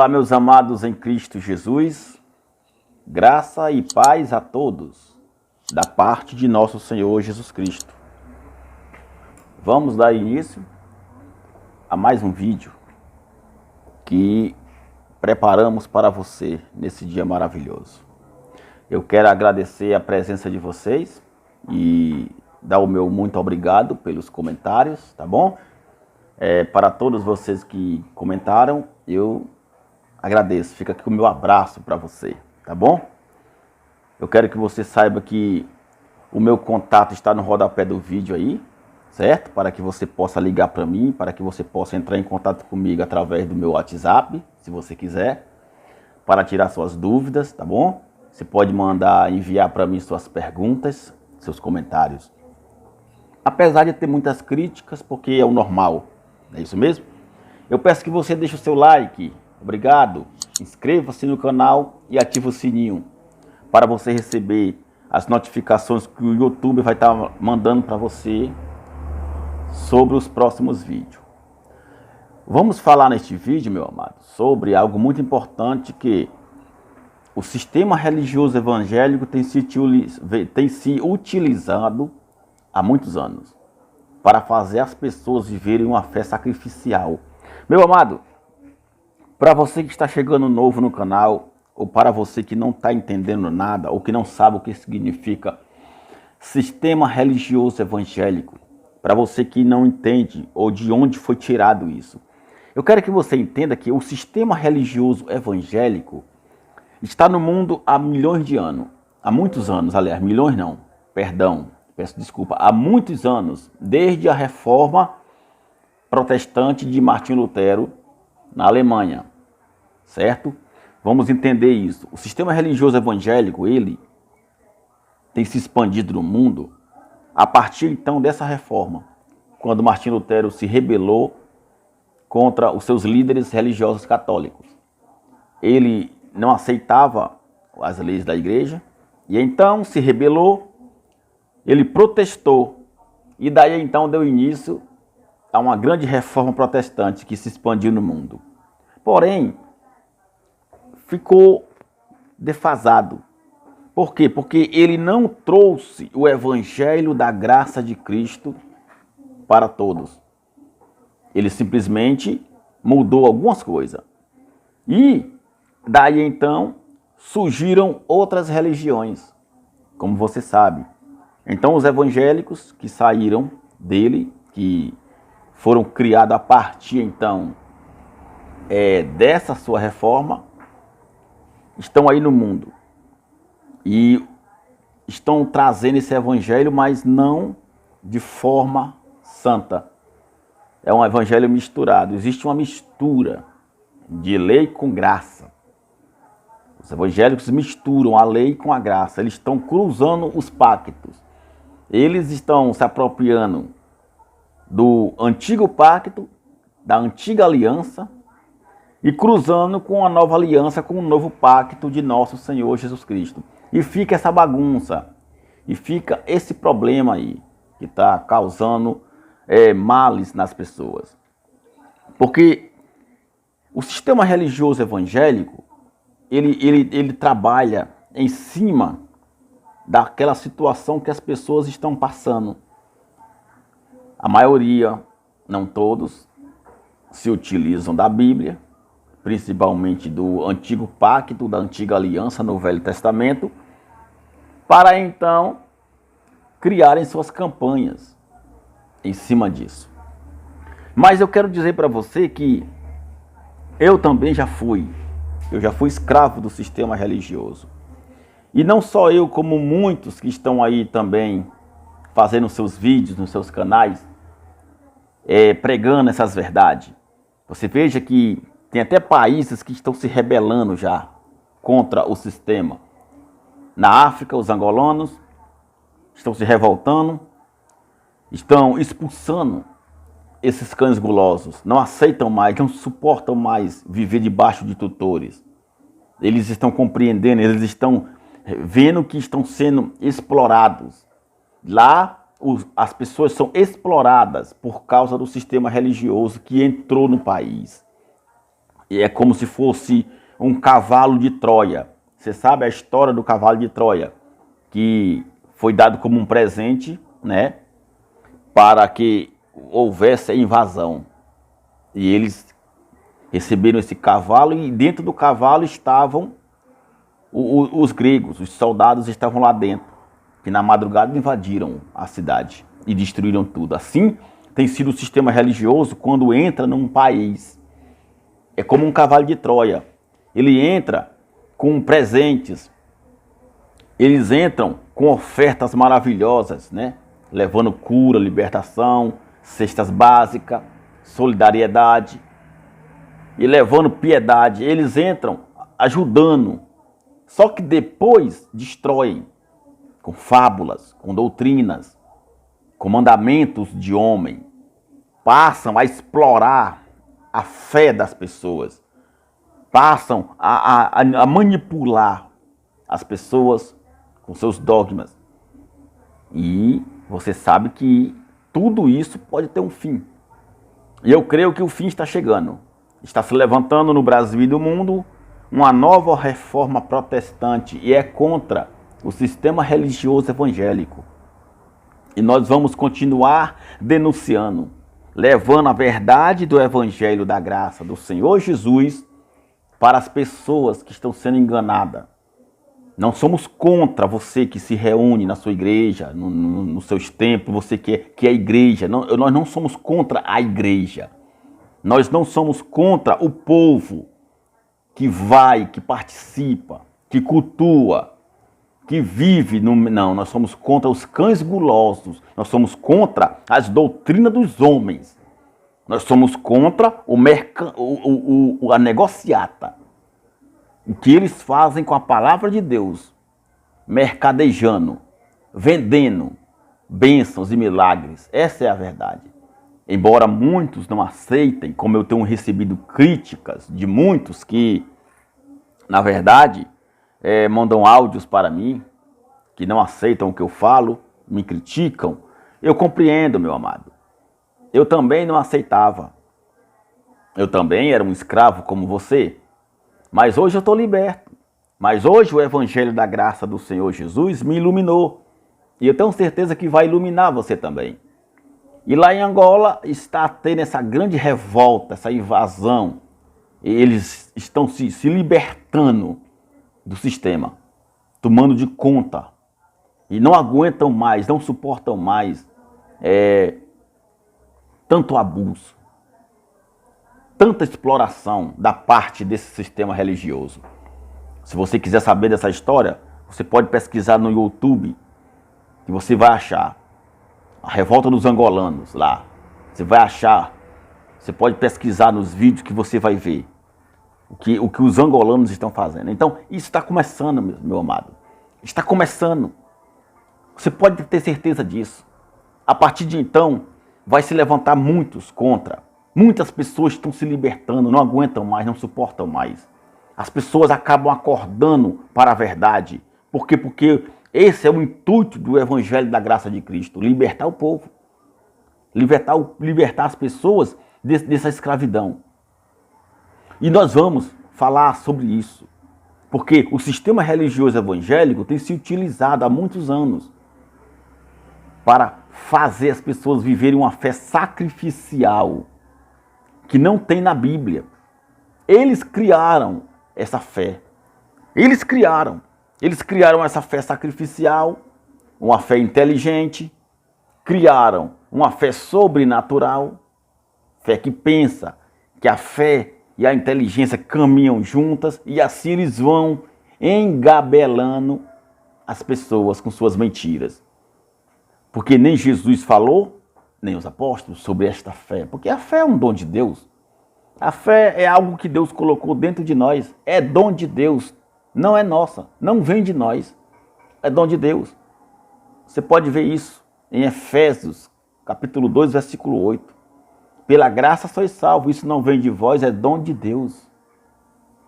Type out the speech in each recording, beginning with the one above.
Olá, meus amados em Cristo Jesus, graça e paz a todos, da parte de nosso Senhor Jesus Cristo. Vamos dar início a mais um vídeo que preparamos para você nesse dia maravilhoso. Eu quero agradecer a presença de vocês e dar o meu muito obrigado pelos comentários, tá bom? Para todos vocês que comentaram, eu agradeço. Fica aqui o meu abraço para você, tá bom? Eu quero que você saiba que o meu contato está no rodapé do vídeo aí, certo? Para que você possa ligar para mim, para que você possa entrar em contato comigo através do meu WhatsApp, se você quiser, para tirar suas dúvidas, tá bom? Você pode enviar para mim suas perguntas, seus comentários. Apesar de ter muitas críticas, porque é o normal, não é isso mesmo? Eu peço que você deixe o seu like, obrigado, inscreva-se no canal e ative o sininho para você receber as notificações que o YouTube vai estar mandando para você sobre os próximos vídeos. Vamos falar neste vídeo, meu amado, sobre algo muito importante que o sistema religioso evangélico tem se utilizado há muitos anos para fazer as pessoas viverem uma fé sacrificial. Meu amado, para você que está chegando novo no canal, ou para você que não está entendendo nada, ou que não sabe o que significa sistema religioso evangélico, para você que não entende ou de onde foi tirado isso, eu quero que você entenda que o sistema religioso evangélico está no mundo há milhões de anos. Há muitos anos, aliás, milhões não, peço desculpa, há muitos anos, desde a reforma protestante de Martinho Lutero na Alemanha, certo? Vamos entender isso. O sistema religioso evangélico, ele tem se expandido no mundo a partir então dessa reforma, quando Martinho Lutero se rebelou contra os seus líderes religiosos católicos. Ele não aceitava as leis da igreja e então se rebelou. Ele protestou e daí então deu início a uma grande reforma protestante que se expandiu no mundo. Porém, ficou defasado. Por quê? Porque ele não trouxe o evangelho da graça de Cristo para todos. Ele simplesmente mudou algumas coisas. E daí então surgiram outras religiões, como você sabe. Então os evangélicos que saíram dele, que foram criados a partir então dessa sua reforma, estão aí no mundo e estão trazendo esse evangelho, mas não de forma santa. É um evangelho misturado. Existe uma mistura de lei com graça. Os evangélicos misturam a lei com a graça. Eles estão cruzando os pactos. Eles estão se apropriando do antigo pacto, da antiga aliança, e cruzando com a nova aliança, com o novo pacto de nosso Senhor Jesus Cristo. E fica essa bagunça, e fica esse problema aí, que está causando males nas pessoas. Porque o sistema religioso evangélico, ele trabalha em cima daquela situação que as pessoas estão passando. A maioria, não todos, se utilizam da Bíblia, principalmente do antigo pacto, da antiga aliança no Velho Testamento, para então criarem suas campanhas em cima disso. Mas eu quero dizer para você que eu também já fui escravo do sistema religioso. E não só eu, como muitos que estão aí também fazendo seus vídeos nos seus canais, pregando essas verdades. Você veja que tem até países que estão se rebelando já contra o sistema. Na África, os angolanos estão se revoltando, estão expulsando esses cães gulosos. Não aceitam mais, não suportam mais viver debaixo de tutores. Eles estão compreendendo, eles estão vendo que estão sendo explorados. Lá, as pessoas são exploradas por causa do sistema religioso que entrou no país. E é como se fosse um cavalo de Troia. Você sabe a história do cavalo de Troia, que foi dado como um presente, né, para que houvesse a invasão. E eles receberam esse cavalo e dentro do cavalo estavam os gregos, os soldados estavam lá dentro, que na madrugada invadiram a cidade e destruíram tudo. Assim tem sido o sistema religioso quando entra num país. É como um cavalo de Troia. Ele entra com presentes, eles entram com ofertas maravilhosas, né? Levando cura, libertação, cestas básicas, solidariedade e levando piedade. Eles entram ajudando, só que depois destroem com fábulas, com doutrinas, com mandamentos de homem. Passam a explorar a fé das pessoas, passam a manipular as pessoas com seus dogmas. E você sabe que tudo isso pode ter um fim. E eu creio que o fim está chegando. Está se levantando no Brasil e no mundo uma nova reforma protestante e é contra o sistema religioso evangélico. E nós vamos continuar denunciando, levando a verdade do evangelho da graça do Senhor Jesus para as pessoas que estão sendo enganadas. Não somos contra você que se reúne na sua igreja, nos seus templos, você que é igreja. Nós não somos contra a igreja. Nós não somos contra o povo que vai, que participa, que cultua, que vive. Não, nós somos contra os cães gulosos. Nós somos contra as doutrinas dos homens. Nós somos contra a negociata. O que eles fazem com a palavra de Deus, mercadejando, vendendo bênçãos e milagres. Essa é a verdade. Embora muitos não aceitem, como eu tenho recebido críticas de muitos que, na verdade, mandam áudios para mim, que não aceitam o que eu falo, me criticam, eu compreendo, meu amado. Eu também não aceitava. Eu também era um escravo como você. Mas hoje eu estou liberto. Mas hoje o evangelho da graça do Senhor Jesus me iluminou. E eu tenho certeza que vai iluminar você também. E lá em Angola está tendo essa grande revolta, essa invasão. Eles estão se libertando do sistema, tomando de conta. E não aguentam mais, não suportam mais tanto abuso, tanta exploração da parte desse sistema religioso. Se você quiser saber dessa história, você pode pesquisar no YouTube, que você vai achar a revolta dos angolanos lá. Você vai achar, você pode pesquisar nos vídeos que você vai ver o que os angolanos estão fazendo. Então, isso está começando, meu amado. Está começando. Você pode ter certeza disso. A partir de então, vai se levantar muitos contra. Muitas pessoas estão se libertando, não aguentam mais, não suportam mais. As pessoas acabam acordando para a verdade. Por quê? Porque esse é o intuito do evangelho da graça de Cristo. Libertar o povo. Libertar as pessoas dessa escravidão. E nós vamos falar sobre isso. Porque o sistema religioso evangélico tem se utilizado há muitos anos para fazer as pessoas viverem uma fé sacrificial que não tem na Bíblia. Eles criaram essa fé. Eles criaram essa fé sacrificial, uma fé inteligente, criaram uma fé sobrenatural, fé que pensa que a fé e a inteligência caminham juntas e assim eles vão engabelando as pessoas com suas mentiras. Porque nem Jesus falou, nem os apóstolos, sobre esta fé. Porque a fé é um dom de Deus. A fé é algo que Deus colocou dentro de nós. É dom de Deus. Não é nossa. Não vem de nós. É dom de Deus. Você pode ver isso em Efésios, capítulo 2, versículo 8. Pela graça sois salvos. Isso não vem de vós, é dom de Deus.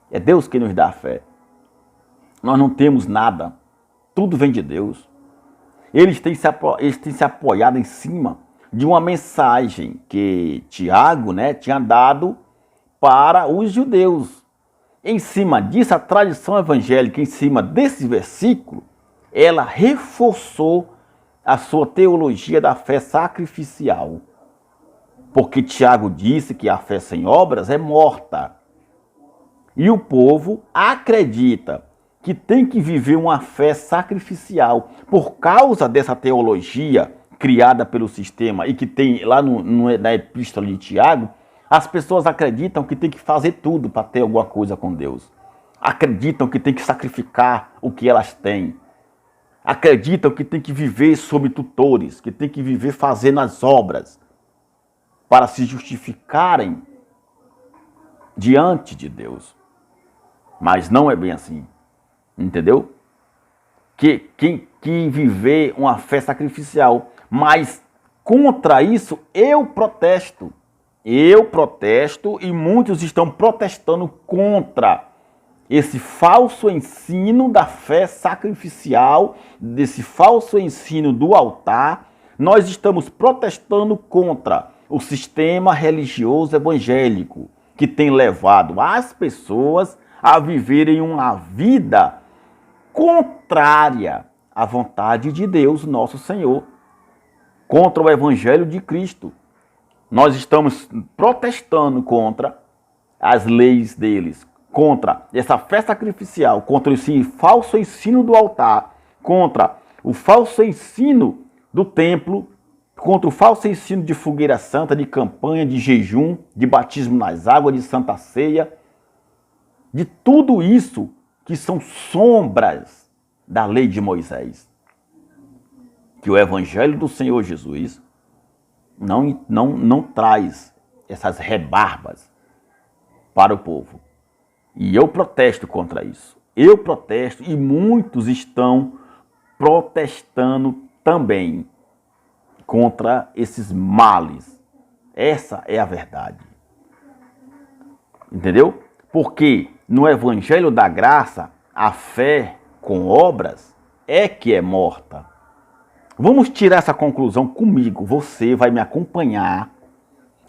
É Deus que nos dá a fé. Nós não temos nada. Tudo vem de Deus. Eles têm se apoiado em cima de uma mensagem que Tiago, tinha dado para os judeus. Em cima disso, a tradição evangélica, em cima desse versículo, ela reforçou a sua teologia da fé sacrificial. Porque Tiago disse que a fé sem obras é morta. E o povo acredita que tem que viver uma fé sacrificial por causa dessa teologia criada pelo sistema e que tem lá na epístola de Tiago. As pessoas acreditam que tem que fazer tudo para ter alguma coisa com Deus. Acreditam que tem que sacrificar o que elas têm. Acreditam que tem que viver sob tutores, que tem que viver fazendo as obras para se justificarem diante de Deus. Mas não é bem assim. Entendeu? Que viver uma fé sacrificial. Mas contra isso eu protesto. Eu protesto e muitos estão protestando contra esse falso ensino da fé sacrificial, desse falso ensino do altar. Nós estamos protestando contra o sistema religioso evangélico que tem levado as pessoas a viverem uma vida contrária à vontade de Deus, nosso Senhor, contra o Evangelho de Cristo. Nós estamos protestando contra as leis deles, contra essa fé sacrificial, contra esse falso ensino do altar, contra o falso ensino do templo, contra o falso ensino de fogueira santa, de campanha, de jejum, de batismo nas águas, de santa ceia, de tudo isso que são sombras da lei de Moisés. Que o Evangelho do Senhor Jesus não traz essas rebarbas para o povo. E eu protesto contra isso. Eu protesto e muitos estão protestando também contra esses males. Essa é a verdade. Entendeu? Porque no Evangelho da Graça, a fé com obras é que é morta. Vamos tirar essa conclusão comigo. Você vai me acompanhar,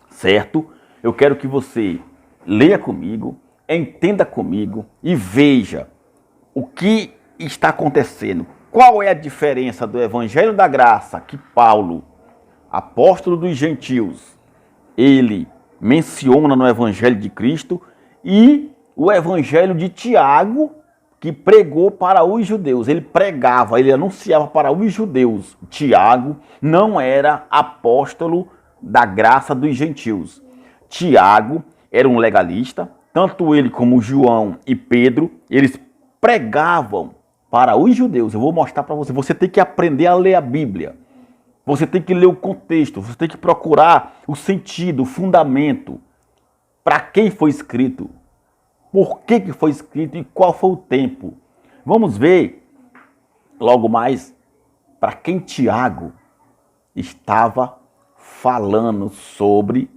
certo? Eu quero que você leia comigo, entenda comigo e veja o que está acontecendo. Qual é a diferença do Evangelho da Graça que Paulo, apóstolo dos gentios, ele menciona no Evangelho de Cristo e o Evangelho de Tiago, que pregou para os judeus. Ele pregava, ele anunciava para os judeus. Tiago não era apóstolo da graça dos gentios. Tiago era um legalista, tanto ele como João e Pedro, eles pregavam para os judeus. Eu vou mostrar para você. Você tem que aprender a ler a Bíblia. Você tem que ler o contexto, você tem que procurar o sentido, o fundamento. Para quem foi escrito? Por que foi escrito e qual foi o tempo? Vamos ver logo mais para quem Tiago estava falando sobre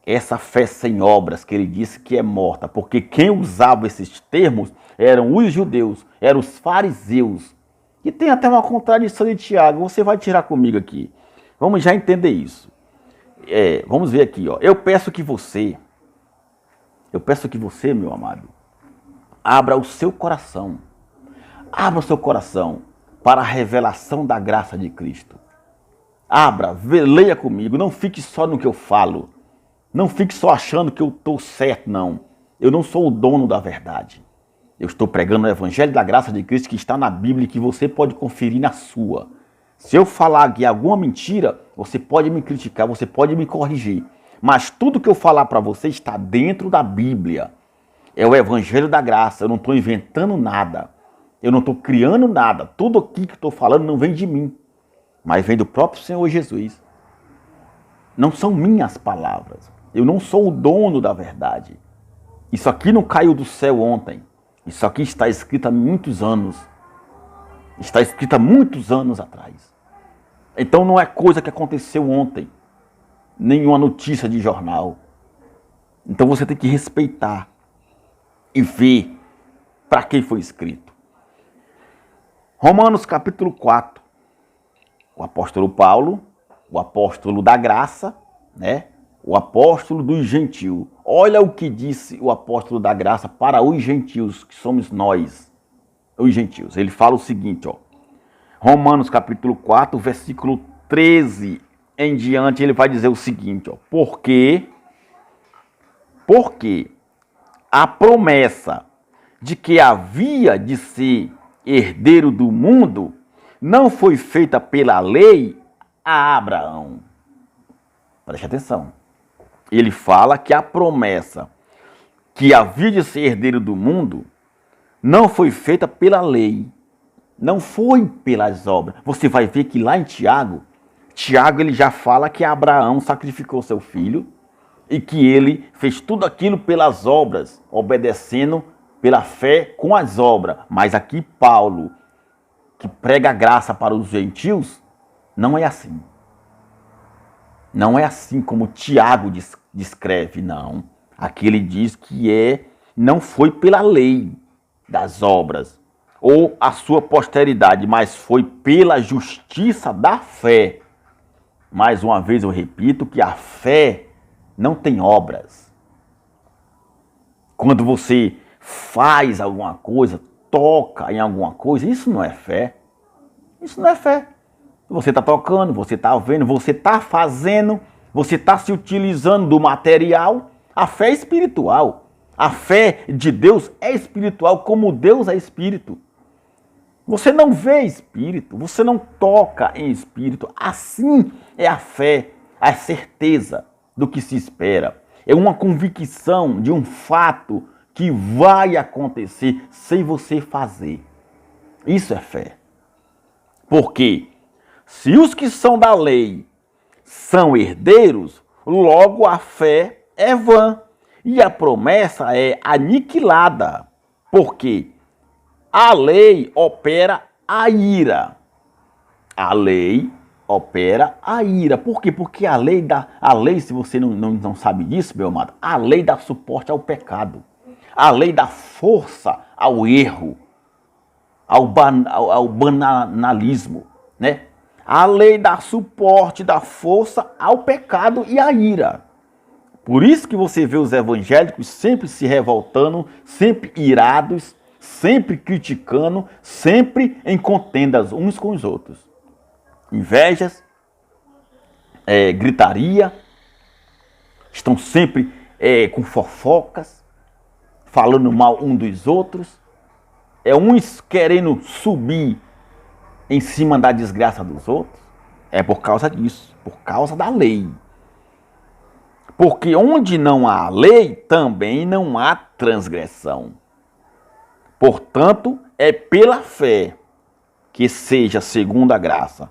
essa fé sem obras, que ele disse que é morta. Porque quem usava esses termos eram os judeus, eram os fariseus. E tem até uma contradição de Tiago, você vai tirar comigo aqui. Vamos já entender isso. Vamos ver aqui, ó. Eu peço que você, meu amado, abra o seu coração. Abra o seu coração para a revelação da graça de Cristo. Abra, leia comigo, não fique só no que eu falo. Não fique só achando que eu estou certo, não. Eu não sou o dono da verdade. Eu estou pregando o Evangelho da graça de Cristo que está na Bíblia e que você pode conferir na sua. Se eu falar aqui alguma mentira, você pode me criticar, você pode me corrigir. Mas tudo que eu falar para você está dentro da Bíblia. É o Evangelho da graça. Eu não estou inventando nada. Eu não estou criando nada. Tudo aqui que estou falando não vem de mim, mas vem do próprio Senhor Jesus. Não são minhas palavras. Eu não sou o dono da verdade. Isso aqui não caiu do céu ontem. Isso aqui está escrito há muitos anos. Está escrito há muitos anos atrás. Então não é coisa que aconteceu ontem. Nenhuma notícia de jornal. Então você tem que respeitar e ver para quem foi escrito. Romanos capítulo 4. O apóstolo Paulo, o apóstolo da graça, né? O apóstolo dos gentios. Olha o que disse o apóstolo da graça para os gentios, que somos nós, os gentios. Ele fala o seguinte, ó. Romanos capítulo 4, versículo 13 em diante, ele vai dizer o seguinte, ó. Porque a promessa de que havia de ser herdeiro do mundo não foi feita pela lei a Abraão. Preste atenção. Ele fala que a promessa que havia de ser herdeiro do mundo não foi feita pela lei, não foi pelas obras. Você vai ver que lá em Tiago ele já fala que Abraão sacrificou seu filho e que ele fez tudo aquilo pelas obras, obedecendo pela fé com as obras. Mas aqui Paulo, que prega a graça para os gentios, não é assim. Não é assim como Tiago descreve, não. Aqui ele diz que não foi pela lei das obras ou a sua posteridade, mas foi pela justiça da fé. Mais uma vez eu repito que a fé não tem obras. Quando você faz alguma coisa, toca em alguma coisa, isso não é fé. Isso não é fé. Você está tocando, você está vendo, você está fazendo, você está se utilizando do material. A fé é espiritual. A fé de Deus é espiritual, como Deus é espírito. Você não vê espírito, você não toca em espírito. Assim é a fé, a certeza do que se espera. É uma convicção de um fato que vai acontecer sem você fazer. Isso é fé. Porque se os que são da lei são herdeiros, logo a fé é vã e a promessa é aniquilada. Porque a lei opera a ira. A lei opera a ira. Por quê? Porque a lei, se você não sabe disso, meu amado, a lei dá suporte ao pecado. A lei dá força ao erro, ao banalismo, né? A lei dá suporte, dá força ao pecado e à ira. Por isso que você vê os evangélicos sempre se revoltando, sempre irados, sempre criticando, sempre em contendas uns com os outros. Invejas, gritaria, estão sempre com fofocas, falando mal um dos outros, uns querendo subir em cima da desgraça dos outros. É por causa disso, por causa da lei. Porque onde não há lei, também não há transgressão. Portanto, é pela fé que seja segundo a graça,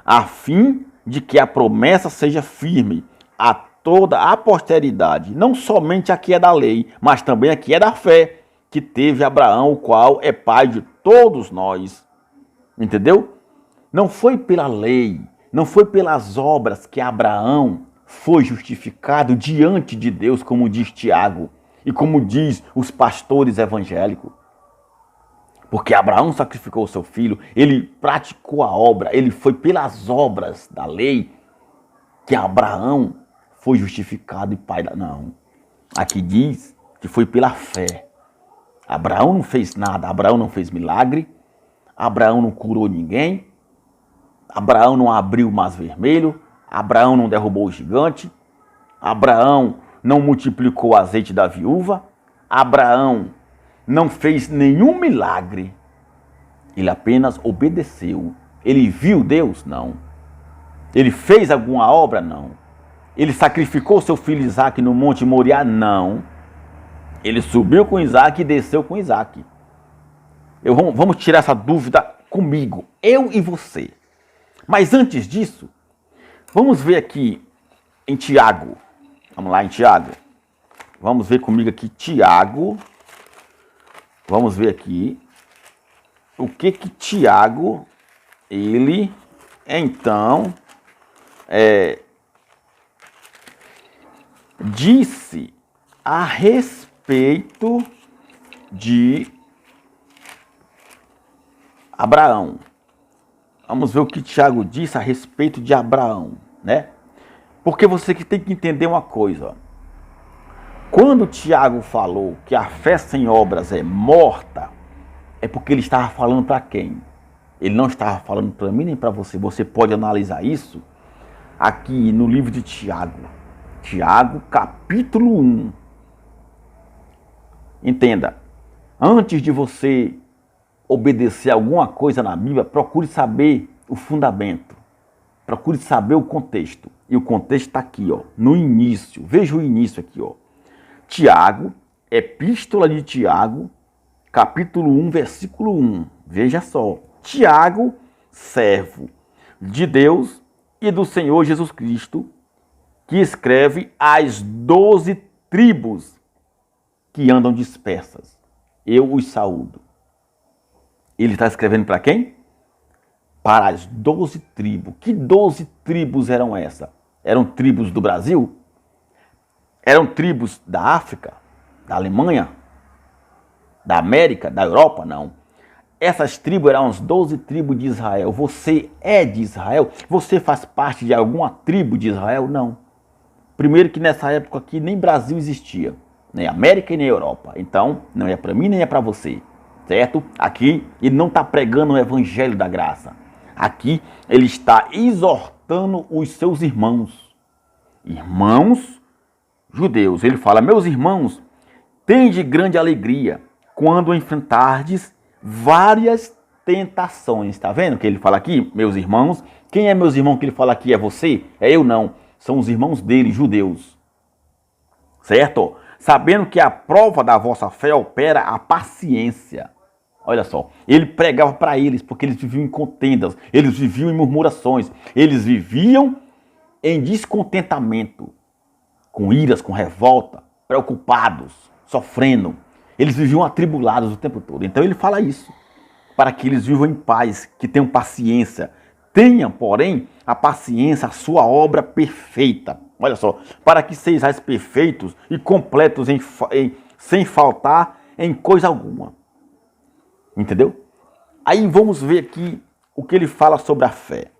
a fim de que a promessa seja firme a toda a posteridade, não somente a que é da lei, mas também a que é da fé, que teve Abraão, o qual é pai de todos nós. Entendeu? Não foi pela lei, não foi pelas obras que Abraão foi justificado diante de Deus, como diz Tiago e como diz os pastores evangélicos. Porque Abraão sacrificou o seu filho, ele praticou a obra, ele foi pelas obras da lei que Abraão foi justificado e pai da... Não, aqui diz que foi pela fé. Abraão não fez nada, Abraão não fez milagre, Abraão não curou ninguém, Abraão não abriu o mar vermelho, Abraão não derrubou o gigante, Abraão não multiplicou o azeite da viúva, Abraão não fez nenhum milagre, ele apenas obedeceu. Ele viu Deus? Não. Ele fez alguma obra? Não. Ele sacrificou seu filho Isaque no Monte Moriá? Não. Ele subiu com Isaque e desceu com Isaque. Vamos tirar essa dúvida comigo, eu e você. Mas antes disso, vamos ver aqui em Tiago. Vamos lá em Tiago. Vamos ver comigo aqui Tiago. Vamos ver aqui o que Tiago, ele, então, disse a respeito de Abraão. Vamos ver o que Tiago disse a respeito de Abraão, né? Porque você que tem que entender uma coisa. Quando Tiago falou que a fé sem obras é morta, é porque ele estava falando para quem? Ele não estava falando para mim nem para você. Você pode analisar isso aqui no livro de Tiago. Tiago, capítulo 1. Entenda, antes de você obedecer alguma coisa na Bíblia, procure saber o fundamento. Procure saber o contexto. E o contexto está aqui, ó, no início. Veja o início aqui, ó. Tiago, Epístola de Tiago, capítulo 1, versículo 1. Veja só. Tiago, servo de Deus e do Senhor Jesus Cristo, que escreve às 12 tribos que andam dispersas. Eu os saúdo. Ele está escrevendo para quem? Para as 12 tribos. Que 12 tribos eram essas? Eram tribos do Brasil? Eram tribos da África? Da Alemanha? Da América? Da Europa? Não. Essas tribos eram as 12 tribos de Israel. Você é de Israel? Você faz parte de alguma tribo de Israel? Não. Primeiro que nessa época aqui nem Brasil existia. Nem América e nem Europa. Então, não é para mim nem é para você. Certo? Aqui ele não está pregando o evangelho da graça. Aqui ele está exortando os seus irmãos. Irmãos judeus. Ele fala, meus irmãos, tende grande alegria quando enfrentardes várias tentações. Está vendo o que ele fala aqui? Meus irmãos. Quem é meus irmãos que ele fala aqui? É você? É eu não. São os irmãos dele, judeus. Certo? Sabendo que a prova da vossa fé opera a paciência. Olha só, ele pregava para eles, porque eles viviam em contendas, eles viviam em murmurações, eles viviam em descontentamento, com iras, com revolta, preocupados, sofrendo. Eles viviam atribulados o tempo todo. Então ele fala isso, para que eles vivam em paz, que tenham paciência. Tenham, porém, a paciência, a sua obra perfeita. Olha só, para que sejais perfeitos e completos sem faltar em coisa alguma. Entendeu? Aí vamos ver aqui o que ele fala sobre a fé.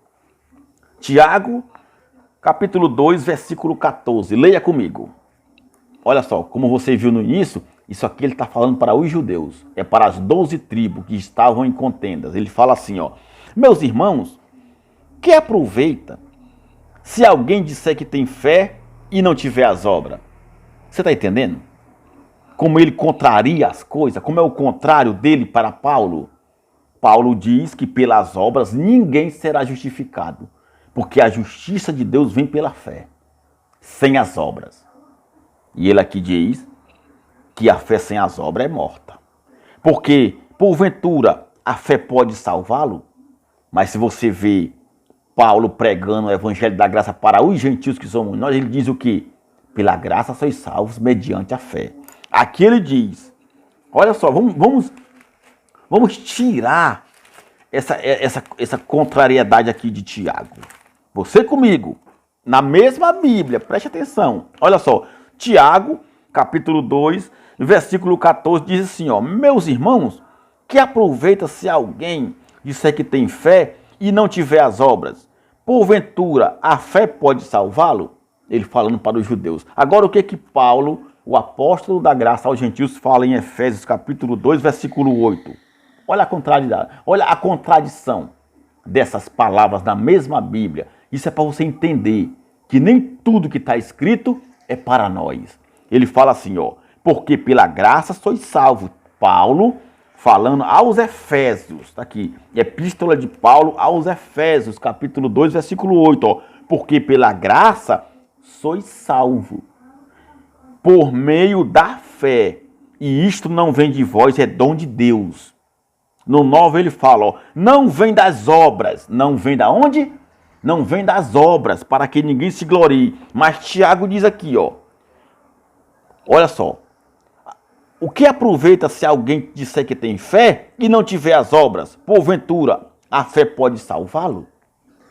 Tiago, capítulo 2, versículo 14. Leia comigo. Olha só, como você viu no início, isso aqui ele está falando para os judeus. É para as 12 tribos que estavam em contendas. Ele fala assim, ó. Meus irmãos, que aproveita se alguém disser que tem fé e não tiver as obras? Você está entendendo? Como ele contraria as coisas, como é o contrário dele para Paulo. Paulo diz que pelas obras ninguém será justificado, porque a justiça de Deus vem pela fé, sem as obras. E ele aqui diz que a fé sem as obras é morta. Porque, porventura, a fé pode salvá-lo? Mas se você vê Paulo pregando o evangelho da graça para os gentios que somos nós, ele diz o quê? Pela graça sois salvos mediante a fé. Aqui ele diz, olha só, vamos tirar essa contrariedade aqui de Tiago. Você comigo, na mesma Bíblia, preste atenção. Olha só, Tiago, capítulo 2, versículo 14, diz assim, ó, meus irmãos, que aproveita se alguém disser que tem fé e não tiver as obras? Porventura, a fé pode salvá-lo? Ele falando para os judeus. Agora, o que Paulo, o apóstolo da graça aos gentios, fala em Efésios capítulo 2, versículo 8. Olha a contradição dessas palavras na mesma Bíblia. Isso é para você entender que nem tudo que está escrito é para nós. Ele fala assim, ó, porque pela graça sois salvos. Paulo falando aos Efésios, está aqui, Epístola de Paulo aos Efésios, capítulo 2, versículo 8, ó, porque pela graça sois salvos por meio da fé, e isto não vem de vós, é dom de Deus. No 9 ele fala, ó, não vem das obras, não vem da onde? Não vem das obras, para que ninguém se glorie. Mas Tiago diz aqui, ó, olha só, o que aproveita se alguém disser que tem fé e não tiver as obras? Porventura, a fé pode salvá-lo?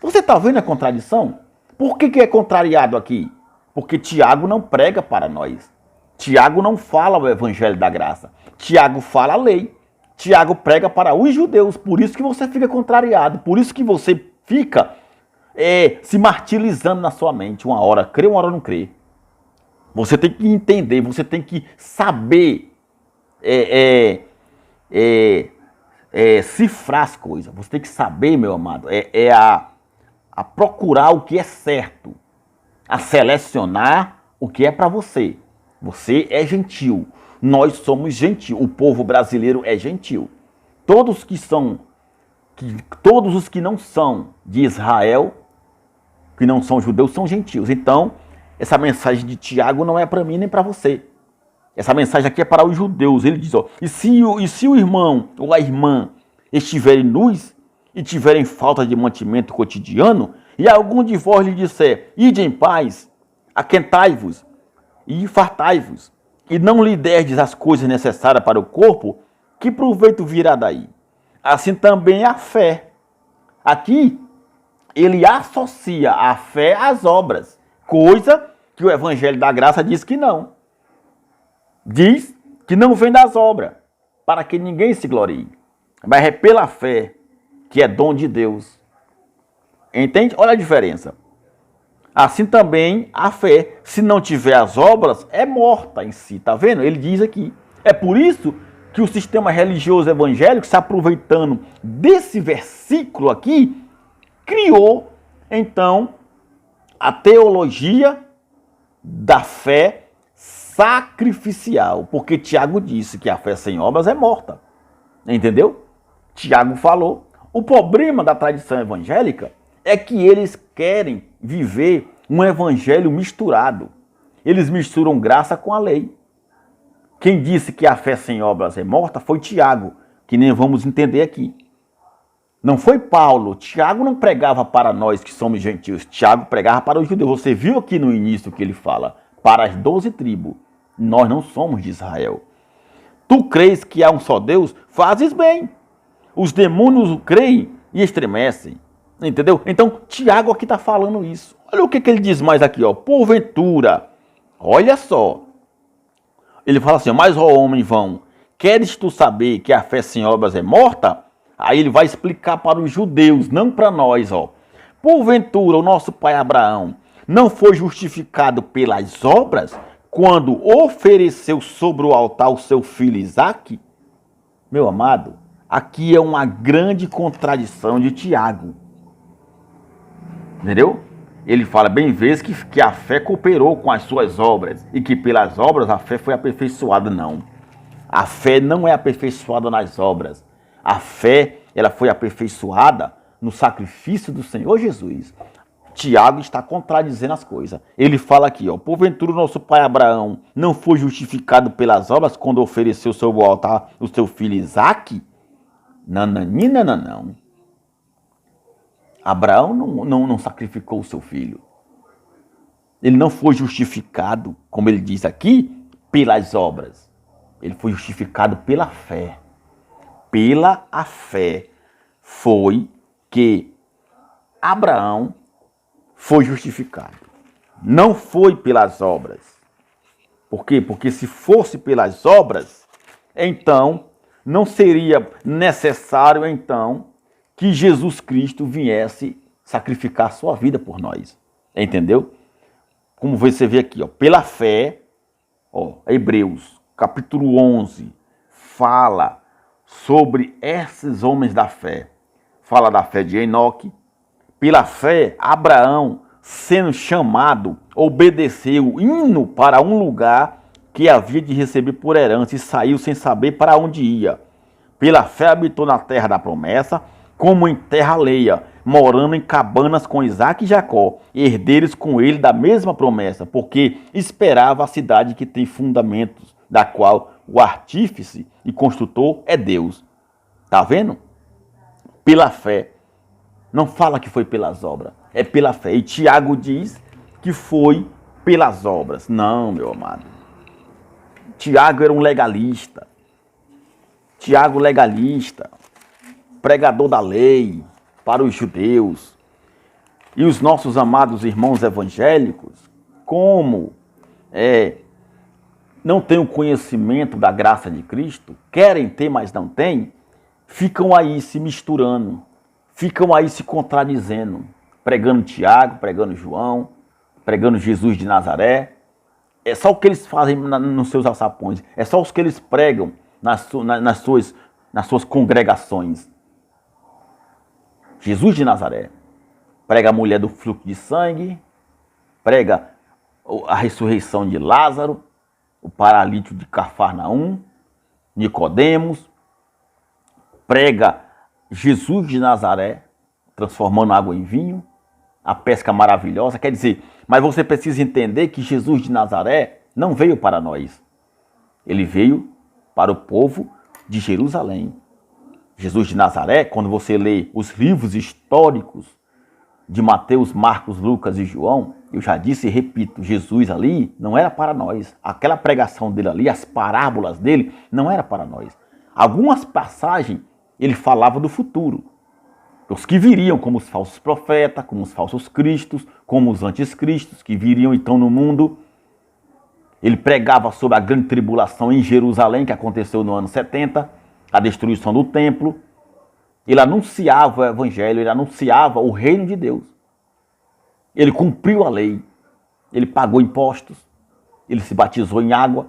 Você está vendo a contradição? Por que é contrariado aqui? Porque Tiago não prega para nós. Tiago não fala o evangelho da graça. Tiago fala a lei. Tiago prega para os judeus. Por isso que você fica contrariado. Por isso que você fica se martirizando na sua mente. Uma hora crê, uma hora não crê. Você tem que entender, você tem que saber cifrar as coisas. Você tem que saber, meu amado, a procurar o que é certo, a selecionar o que é para você. Você é gentil, nós somos gentil, o povo brasileiro é gentil. Todos os que não são de Israel, que não são judeus, são gentios. Então, essa mensagem de Tiago não é para mim nem para você. Essa mensagem aqui é para os judeus. Ele diz, ó, e se o irmão ou a irmã estiverem nus e tiverem falta de mantimento cotidiano, e algum de vós lhe disser, ide em paz, aquentai-vos e fartai-vos, e não lhe derdes as coisas necessárias para o corpo, que proveito virá daí? Assim também a fé. Aqui, ele associa a fé às obras, coisa que o Evangelho da Graça diz que não. Diz que não vem das obras, para que ninguém se glorie. Mas é pela fé, que é dom de Deus. Entende? Olha a diferença. Assim também a fé, se não tiver as obras, é morta em si. Tá vendo? Ele diz aqui. É por isso que o sistema religioso evangélico, se aproveitando desse versículo aqui, criou, então, a teologia da fé sacrificial. Porque Tiago disse que a fé sem obras é morta. Entendeu? Tiago falou. O problema da tradição evangélica é que eles querem viver um evangelho misturado. Eles misturam graça com a lei. Quem disse que a fé sem obras é morta foi Tiago, que nem vamos entender aqui. Não foi Paulo. Tiago não pregava para nós que somos gentios. Tiago pregava para os judeus. Você viu aqui no início que ele fala, para as 12 tribos. Nós não somos de Israel. Tu crês que há um só Deus? Fazes bem. Os demônios creem e estremecem. Entendeu? Então, Tiago aqui está falando isso. Olha o que ele diz mais aqui, ó. Porventura, olha só. Ele fala assim, mas ó homem vão, queres tu saber que a fé sem obras é morta? Aí ele vai explicar para os judeus, não para nós, ó. Porventura, o nosso pai Abraão não foi justificado pelas obras quando ofereceu sobre o altar o seu filho Isaque? Meu amado, aqui é uma grande contradição de Tiago. Entendeu? Ele fala, bem vezes que a fé cooperou com as suas obras e que pelas obras a fé foi aperfeiçoada. Não. A fé não é aperfeiçoada nas obras. A fé, ela foi aperfeiçoada no sacrifício do Senhor Jesus. Tiago está contradizendo as coisas. Ele fala aqui, ó, porventura o nosso pai Abraão não foi justificado pelas obras quando ofereceu sobre o altar o seu filho Isaque? Nananina, não. Abraão não sacrificou o seu filho. Ele não foi justificado, como ele diz aqui, pelas obras. Ele foi justificado pela fé. Pela a fé foi que Abraão foi justificado. Não foi pelas obras. Por quê? Porque se fosse pelas obras, então não seria necessário, então, que Jesus Cristo viesse sacrificar sua vida por nós. Entendeu? Como você vê aqui, ó, pela fé, ó, Hebreus, capítulo 11, fala sobre esses homens da fé. Fala da fé de Enoque. Pela fé, Abraão, sendo chamado, obedeceu, indo para um lugar que havia de receber por herança e saiu sem saber para onde ia. Pela fé habitou na terra da promessa, como em terra alheia, morando em cabanas com Isaque e Jacó, herdeiros com ele da mesma promessa, porque esperava a cidade que tem fundamentos, da qual o artífice e construtor é Deus. Tá vendo? Pela fé. Não fala que foi pelas obras, é pela fé. E Tiago diz que foi pelas obras. Não, meu amado. Tiago era um legalista. Tiago legalista, pregador da lei para os judeus. E os nossos amados irmãos evangélicos, como não têm o conhecimento da graça de Cristo, querem ter, mas não têm, ficam aí se misturando, ficam aí se contradizendo, pregando Tiago, pregando João, pregando Jesus de Nazaré, É só o que eles fazem nos seus alçapões. É só os que eles pregam nas suas congregações. Jesus de Nazaré prega a mulher do fluxo de sangue, prega a ressurreição de Lázaro, o paralítico de Cafarnaum, Nicodemos, prega Jesus de Nazaré, transformando água em vinho, a pesca maravilhosa. Quer dizer, mas você precisa entender que Jesus de Nazaré não veio para nós. Ele veio para o povo de Jerusalém. Jesus de Nazaré, quando você lê os livros históricos de Mateus, Marcos, Lucas e João, eu já disse e repito, Jesus ali não era para nós. Aquela pregação dele ali, as parábolas dele, não era para nós. Algumas passagens ele falava do futuro. Os que viriam como os falsos profetas, como os falsos cristos, como os anticristos que viriam então no mundo. Ele pregava sobre a grande tribulação em Jerusalém, que aconteceu no ano 70, a destruição do templo. Ele anunciava o evangelho, ele anunciava o reino de Deus. Ele cumpriu a lei, ele pagou impostos, ele se batizou em água.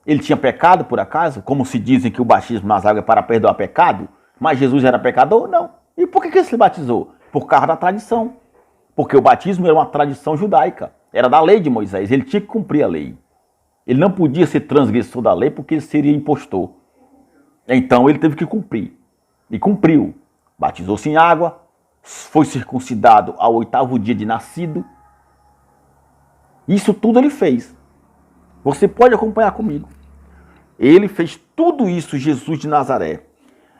Ele tinha pecado, por acaso? Como se dizem que o batismo nas águas é para perdoar pecado? Mas Jesus era pecador? Não. E por que ele se batizou? Por causa da tradição. Porque o batismo era uma tradição judaica, era da lei de Moisés, ele tinha que cumprir a lei. Ele não podia ser transgressor da lei porque ele seria impostor. Então ele teve que cumprir. E cumpriu. Batizou-se em água, foi circuncidado ao 8º dia de nascido. Isso tudo ele fez. Você pode acompanhar comigo. Ele fez tudo isso, Jesus de Nazaré.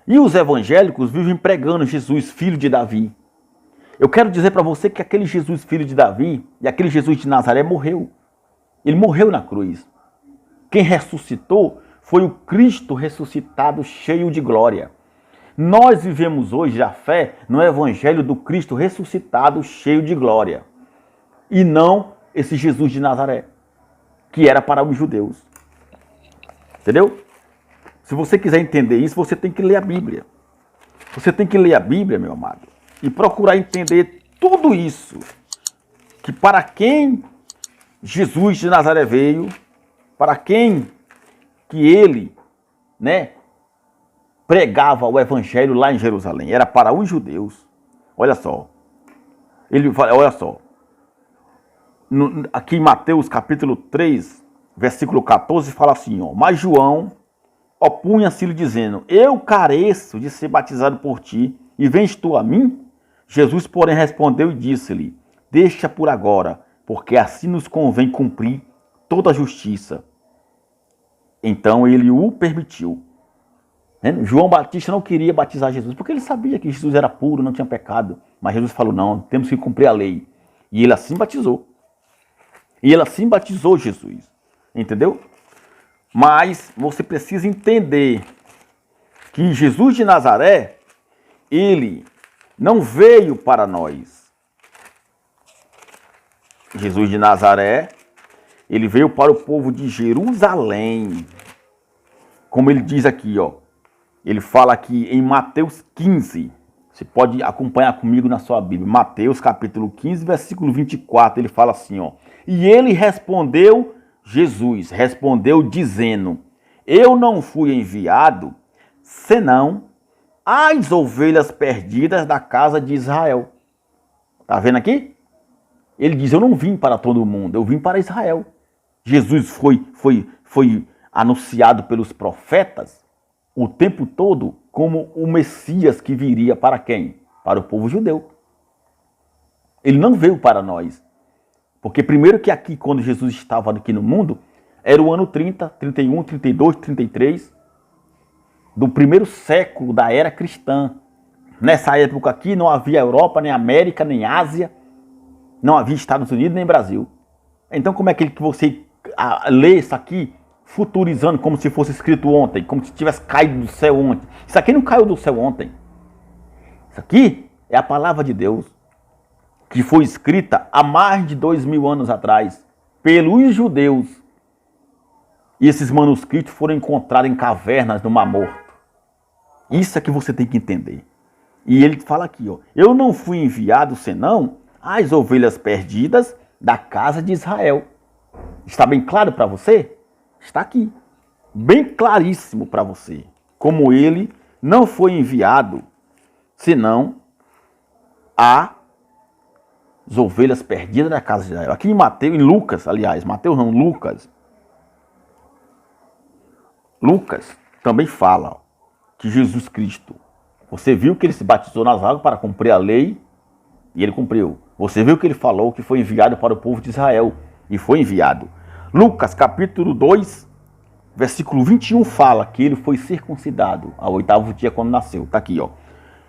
E os evangélicos vivem pregando Jesus, filho de Davi. Eu quero dizer para você que aquele Jesus, filho de Davi, e aquele Jesus de Nazaré morreu. Ele morreu na cruz. Quem ressuscitou foi o Cristo ressuscitado, cheio de glória. Nós vivemos hoje a fé no evangelho do Cristo ressuscitado, cheio de glória. E não esse Jesus de Nazaré, que era para os judeus. Entendeu? Se você quiser entender isso, você tem que ler a Bíblia. Você tem que ler a Bíblia, meu amado, e procurar entender tudo isso. Que para quem Jesus de Nazaré veio, para quem que ele, pregava o evangelho lá em Jerusalém. Era para os judeus. Olha só. Olha só. Aqui em Mateus capítulo 3, versículo 14, fala assim, ó. Mas João opunha-se-lhe dizendo, eu careço de ser batizado por ti, e vens tu a mim? Jesus, porém, respondeu e disse-lhe, deixa por agora, porque assim nos convém cumprir toda a justiça. Então ele o permitiu. João Batista não queria batizar Jesus, porque ele sabia que Jesus era puro, não tinha pecado. Mas Jesus falou, não, temos que cumprir a lei. E ele assim batizou. E ele assim batizou Jesus. Entendeu? Mas você precisa entender que Jesus de Nazaré, ele não veio para nós. Jesus de Nazaré, ele veio para o povo de Jerusalém. Como ele diz aqui, ó. Ele fala aqui em Mateus 15. Você pode acompanhar comigo na sua Bíblia. Mateus capítulo 15, versículo 24. Ele fala assim, ó. E ele respondeu, Jesus respondeu dizendo, eu não fui enviado, senão as ovelhas perdidas da casa de Israel. Tá vendo aqui? Ele diz, eu não vim para todo mundo, eu vim para Israel. Jesus foi anunciado pelos profetas o tempo todo como o Messias que viria para quem? Para o povo judeu. Ele não veio para nós. Porque primeiro que aqui, quando Jesus estava aqui no mundo, era o ano 30, 31, 32, 33, do primeiro século da era cristã. Nessa época aqui não havia Europa, nem América, nem Ásia, não havia Estados Unidos, nem Brasil. Então como é que você lê isso aqui futurizando como se fosse escrito ontem, como se tivesse caído do céu ontem? Isso aqui não caiu do céu ontem. Isso aqui é a palavra de Deus, que foi escrita há mais de 2000 anos atrás, pelos judeus. E esses manuscritos foram encontrados em cavernas no Mar Morto. Isso é que você tem que entender. E ele fala aqui, ó, eu não fui enviado senão as ovelhas perdidas da casa de Israel. Está bem claro para você? Está aqui. Bem claríssimo para você. Como ele não foi enviado, senão as ovelhas perdidas da casa de Israel. Aqui em Mateus, em Lucas, aliás, Mateus não, Lucas. Lucas também fala que Jesus Cristo, você viu que ele se batizou nas águas para cumprir a lei e ele cumpriu. Você viu que ele falou que foi enviado para o povo de Israel e foi enviado. Lucas capítulo 2, versículo 21 fala que ele foi circuncidado ao 8º dia quando nasceu. Está aqui, ó.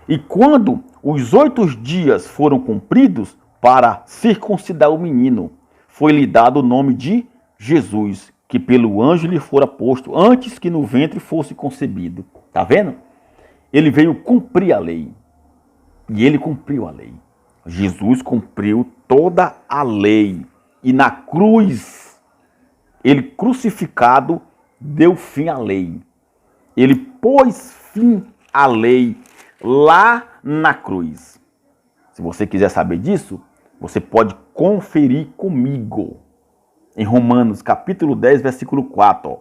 E quando os 8 dias foram cumpridos para circuncidar o menino, foi-lhe dado o nome de Jesus, que pelo anjo lhe fora posto antes que no ventre fosse concebido. Está vendo? Ele veio cumprir a lei. E ele cumpriu a lei. Jesus cumpriu toda a lei. E na cruz, ele crucificado, deu fim à lei. Ele pôs fim à lei lá na cruz. Se você quiser saber disso, você pode conferir comigo. Em Romanos capítulo 10, versículo 4. Ó.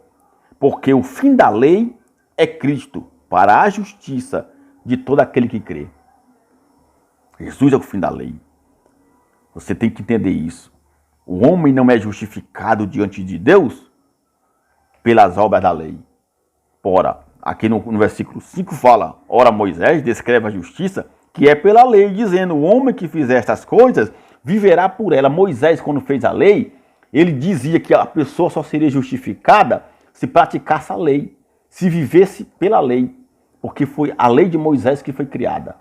Porque o fim da lei é Cristo, para a justiça de todo aquele que crê. Jesus é o fim da lei. Você tem que entender isso. O homem não é justificado diante de Deus pelas obras da lei. Ora, aqui no versículo 5 fala, ora Moisés descreve a justiça que é pela lei, dizendo, o homem que fizer estas coisas viverá por ela. Moisés, quando fez a lei, ele dizia que a pessoa só seria justificada se praticasse a lei, se vivesse pela lei, porque foi a lei de Moisés que foi criada.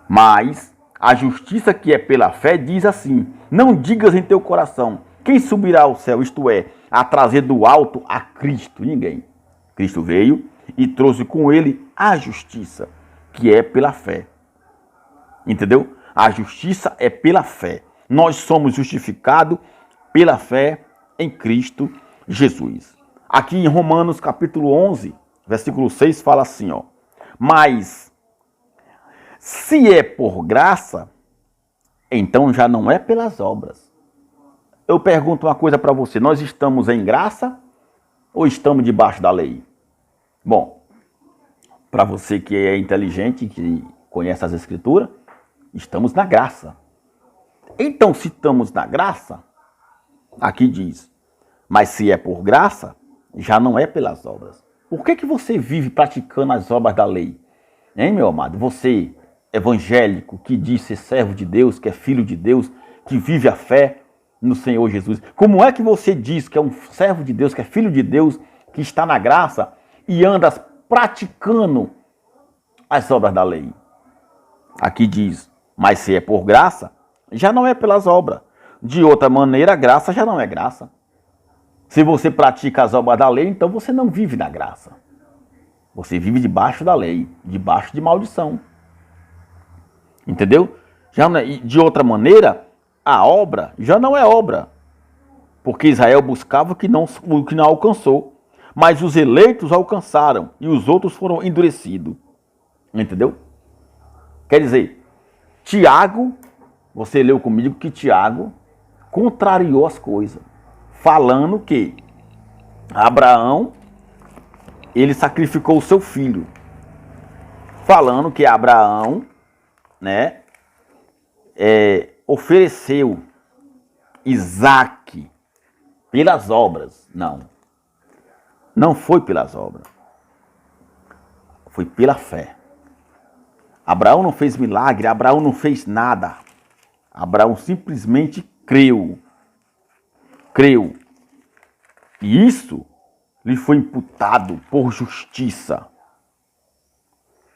Mas a justiça que é pela fé diz assim, não digas em teu coração, quem subirá ao céu, isto é, a trazer do alto a Cristo? Ninguém. Cristo veio e trouxe com ele a justiça, que é pela fé. Entendeu? A justiça é pela fé. Nós somos justificados pela fé em Cristo Jesus. Aqui em Romanos capítulo 11, versículo 6 fala assim, ó. Mas se é por graça, então já não é pelas obras. Eu pergunto uma coisa para você, nós estamos em graça ou estamos debaixo da lei? Bom, para você que é inteligente, que conhece as escrituras, estamos na graça. Então, se estamos na graça, aqui diz, mas se é por graça, já não é pelas obras. Por que você vive praticando as obras da lei? Hein, meu amado? Você, evangélico, que diz ser servo de Deus, que é filho de Deus, que vive a fé no Senhor Jesus. Como é que você diz que é um servo de Deus, que é filho de Deus, que está na graça e anda praticando as obras da lei? Aqui diz, mas se é por graça, já não é pelas obras. De outra maneira, a graça já não é graça. Se você pratica as obras da lei, então você não vive na graça. Você vive debaixo da lei, debaixo de maldição. Entendeu? Já não é, de outra maneira, a obra já não é obra. Porque Israel buscava o que não alcançou. Mas os eleitos alcançaram e os outros foram endurecidos. Entendeu? Quer dizer, Tiago, você leu comigo que Tiago contrariou as coisas, falando que Abraão, ele sacrificou o seu filho. Falando que Abraão, né, ofereceu Isaque pelas obras. Não. Não foi pelas obras. Foi pela fé. Abraão não fez milagre, Abraão não fez nada. Abraão simplesmente creu. Creu. E isso lhe foi imputado por justiça.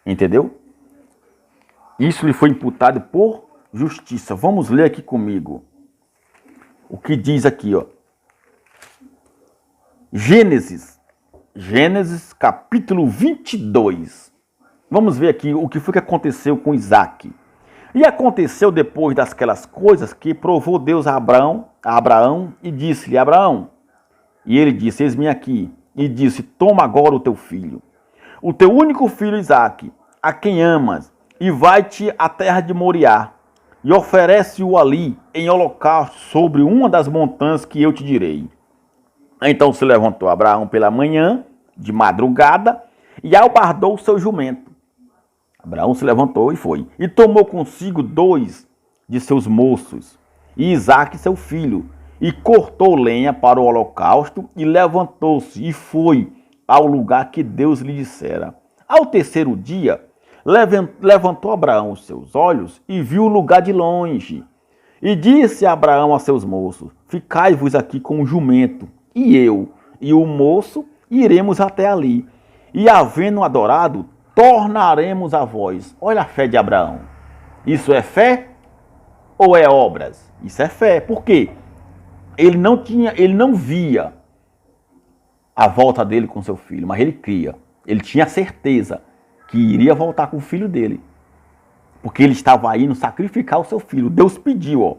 Entendeu? Isso lhe foi imputado por justiça. Vamos ler aqui comigo. O que diz aqui, ó. Gênesis capítulo 22. Vamos ver aqui o que foi que aconteceu com Isaque. E aconteceu depois daquelas coisas que provou Deus a Abraão e disse-lhe, Abraão. E ele disse, eis-me aqui. E disse, toma agora o teu filho, o teu único filho Isaque, a quem amas, e vai-te à terra de Moriá. e oferece-o ali em holocausto sobre uma das montanhas que eu te direi. Então se levantou Abraão pela manhã, de madrugada, e albardou o seu jumento. Abraão se levantou e foi, e tomou consigo 2 de seus moços, e Isaque seu filho, e cortou lenha para o holocausto, e levantou-se, e foi ao lugar que Deus lhe dissera. Ao terceiro dia, levantou Abraão os seus olhos, e viu o lugar de longe. E disse Abraão a seus moços, ficai-vos aqui com o jumento, e eu e o moço iremos até ali, e havendo adorado, tornaremos a vós. Olha a fé de Abraão. Isso é fé ou é obras? Isso é fé. Por quê? Ele não via a volta dele com seu filho, mas ele cria. Ele tinha certeza que iria voltar com o filho dele. Porque ele estava indo sacrificar o seu filho. Deus pediu, ó.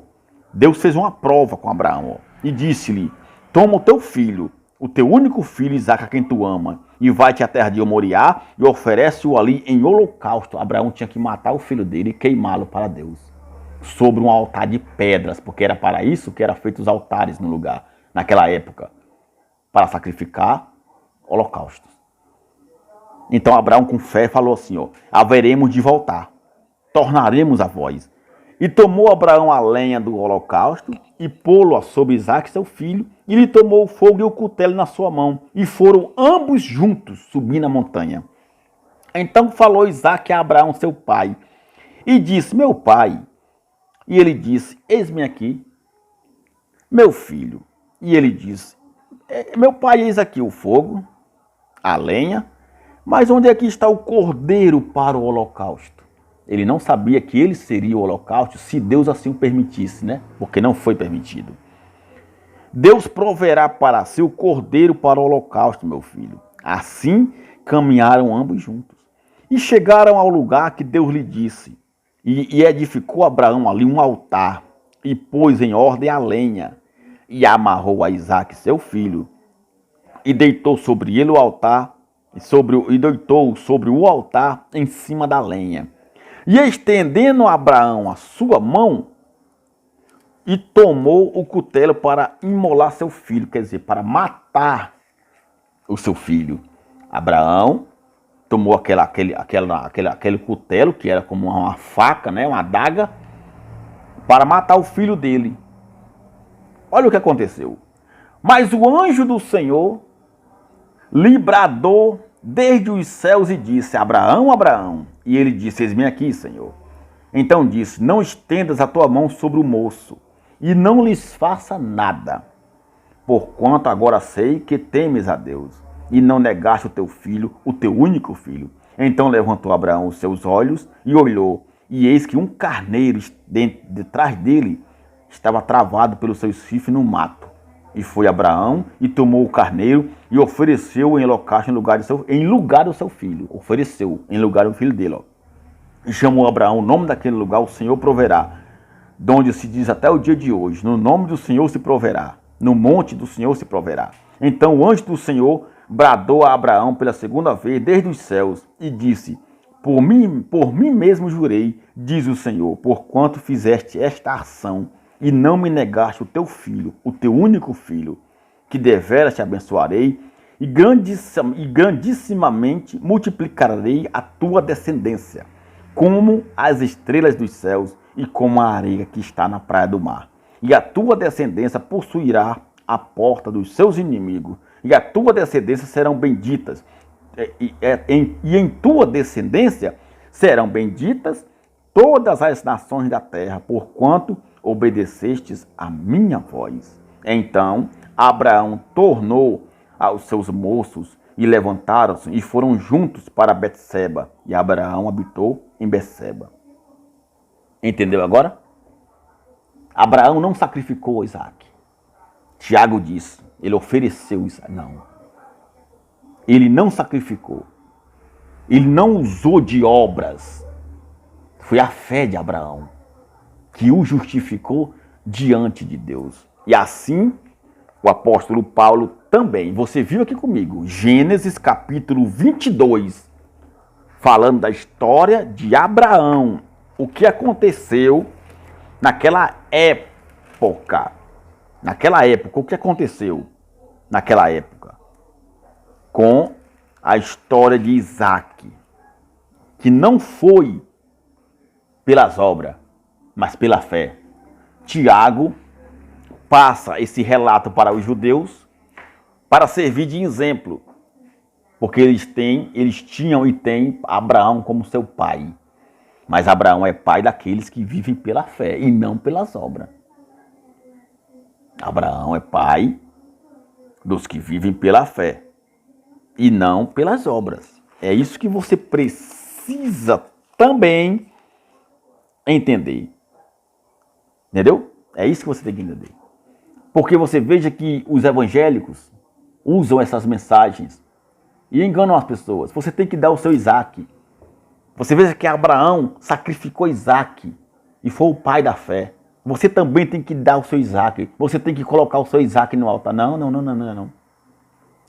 Deus fez uma prova com Abraão, ó, e disse-lhe, toma o teu filho, o teu único filho, Isaque, a quem tu ama, e vai-te à terra de Moriá e oferece-o ali em holocausto. Abraão tinha que matar o filho dele e queimá-lo para Deus, sobre um altar de pedras, porque era para isso que eram feitos os altares no lugar, naquela época, para sacrificar holocaustos. Então Abraão com fé falou assim, ó, haveremos de voltar, tornaremos a vós. E tomou Abraão a lenha do holocausto e pô-lo sobre Isaque, seu filho, e lhe tomou o fogo e o cutelo na sua mão, e foram ambos juntos subir na montanha. Então falou Isaque a Abraão, seu pai, e disse, meu pai. E ele disse, eis-me aqui, meu filho. E ele disse, meu pai, eis aqui o fogo, a lenha, mas onde é que está o cordeiro para o holocausto? Ele não sabia que ele seria o holocausto se Deus assim o permitisse, né? Porque não foi permitido. Deus proverá para si o cordeiro para o holocausto, meu filho. Assim caminharam ambos juntos. E chegaram ao lugar que Deus lhe disse. E edificou Abraão ali um altar, e pôs em ordem a lenha, e amarrou a Isaque, seu filho, e deitou sobre ele o altar, e deitou sobre o altar em cima da lenha. E estendendo Abraão a sua mão, e tomou o cutelo para imolar seu filho, quer dizer, para matar o seu filho. Abraão tomou aquele cutelo, que era como uma faca, né, uma adaga, para matar o filho dele. Olha o que aconteceu. Mas o anjo do Senhor lhe bradou desde os céus e disse, Abraão, Abraão. E ele disse, eis-me aqui, Senhor. Então disse, não estendas a tua mão sobre o moço, e não lhes faça nada, porquanto agora sei que temes a Deus, e não negaste o teu filho, o teu único filho. Então levantou Abraão os seus olhos e olhou, e eis que um carneiro detrás dele estava travado pelos seus chifres no mato. E foi Abraão e tomou o carneiro e ofereceu em holocausto em lugar do seu filho. Ofereceu em lugar do filho dele. Ó. E chamou Abraão o nome daquele lugar, o Senhor proverá. Donde se diz até o dia de hoje, no nome do Senhor se proverá. No monte do Senhor se proverá. Então o anjo do Senhor bradou a Abraão pela segunda vez desde os céus e disse, por mim mesmo jurei, diz o Senhor, porquanto fizeste esta ação e não me negaste o teu filho, o teu único filho, que deveras te abençoarei e grandissimamente multiplicarei a tua descendência, como as estrelas dos céus e como a areia que está na praia do mar. E a tua descendência possuirá a porta dos seus inimigos, e a tua descendência serão benditas, e em tua descendência serão benditas todas as nações da terra, porquanto obedecestes a minha voz. Então Abraão tornou aos seus moços e levantaram-se e foram juntos para Betseba, e Abraão habitou em Betseba. Entendeu agora? Abraão não sacrificou Isaque. Tiago diz, ele ofereceu Isaque. Não. Ele não sacrificou. Ele não usou de obras. Foi a fé de Abraão que o justificou diante de Deus. E assim, o apóstolo Paulo também. Você viu aqui comigo, Gênesis capítulo 22, falando da história de Abraão. O que aconteceu Naquela época, o que aconteceu naquela época com a história de Isaac, que não foi pelas obras, mas pela fé. Tiago passa esse relato para os judeus para servir de exemplo, porque eles tinham e têm Abraão como seu pai. Mas Abraão é pai daqueles que vivem pela fé e não pelas obras. Abraão é pai dos que vivem pela fé e não pelas obras. É isso que você precisa também entender. Entendeu? É isso que você tem que entender. Porque você veja que os evangélicos usam essas mensagens e enganam as pessoas. Você tem que dar o seu Isaac. Você veja que Abraão sacrificou Isaac e foi o pai da fé. Você também tem que dar o seu Isaac. Você tem que colocar o seu Isaac no altar. Não.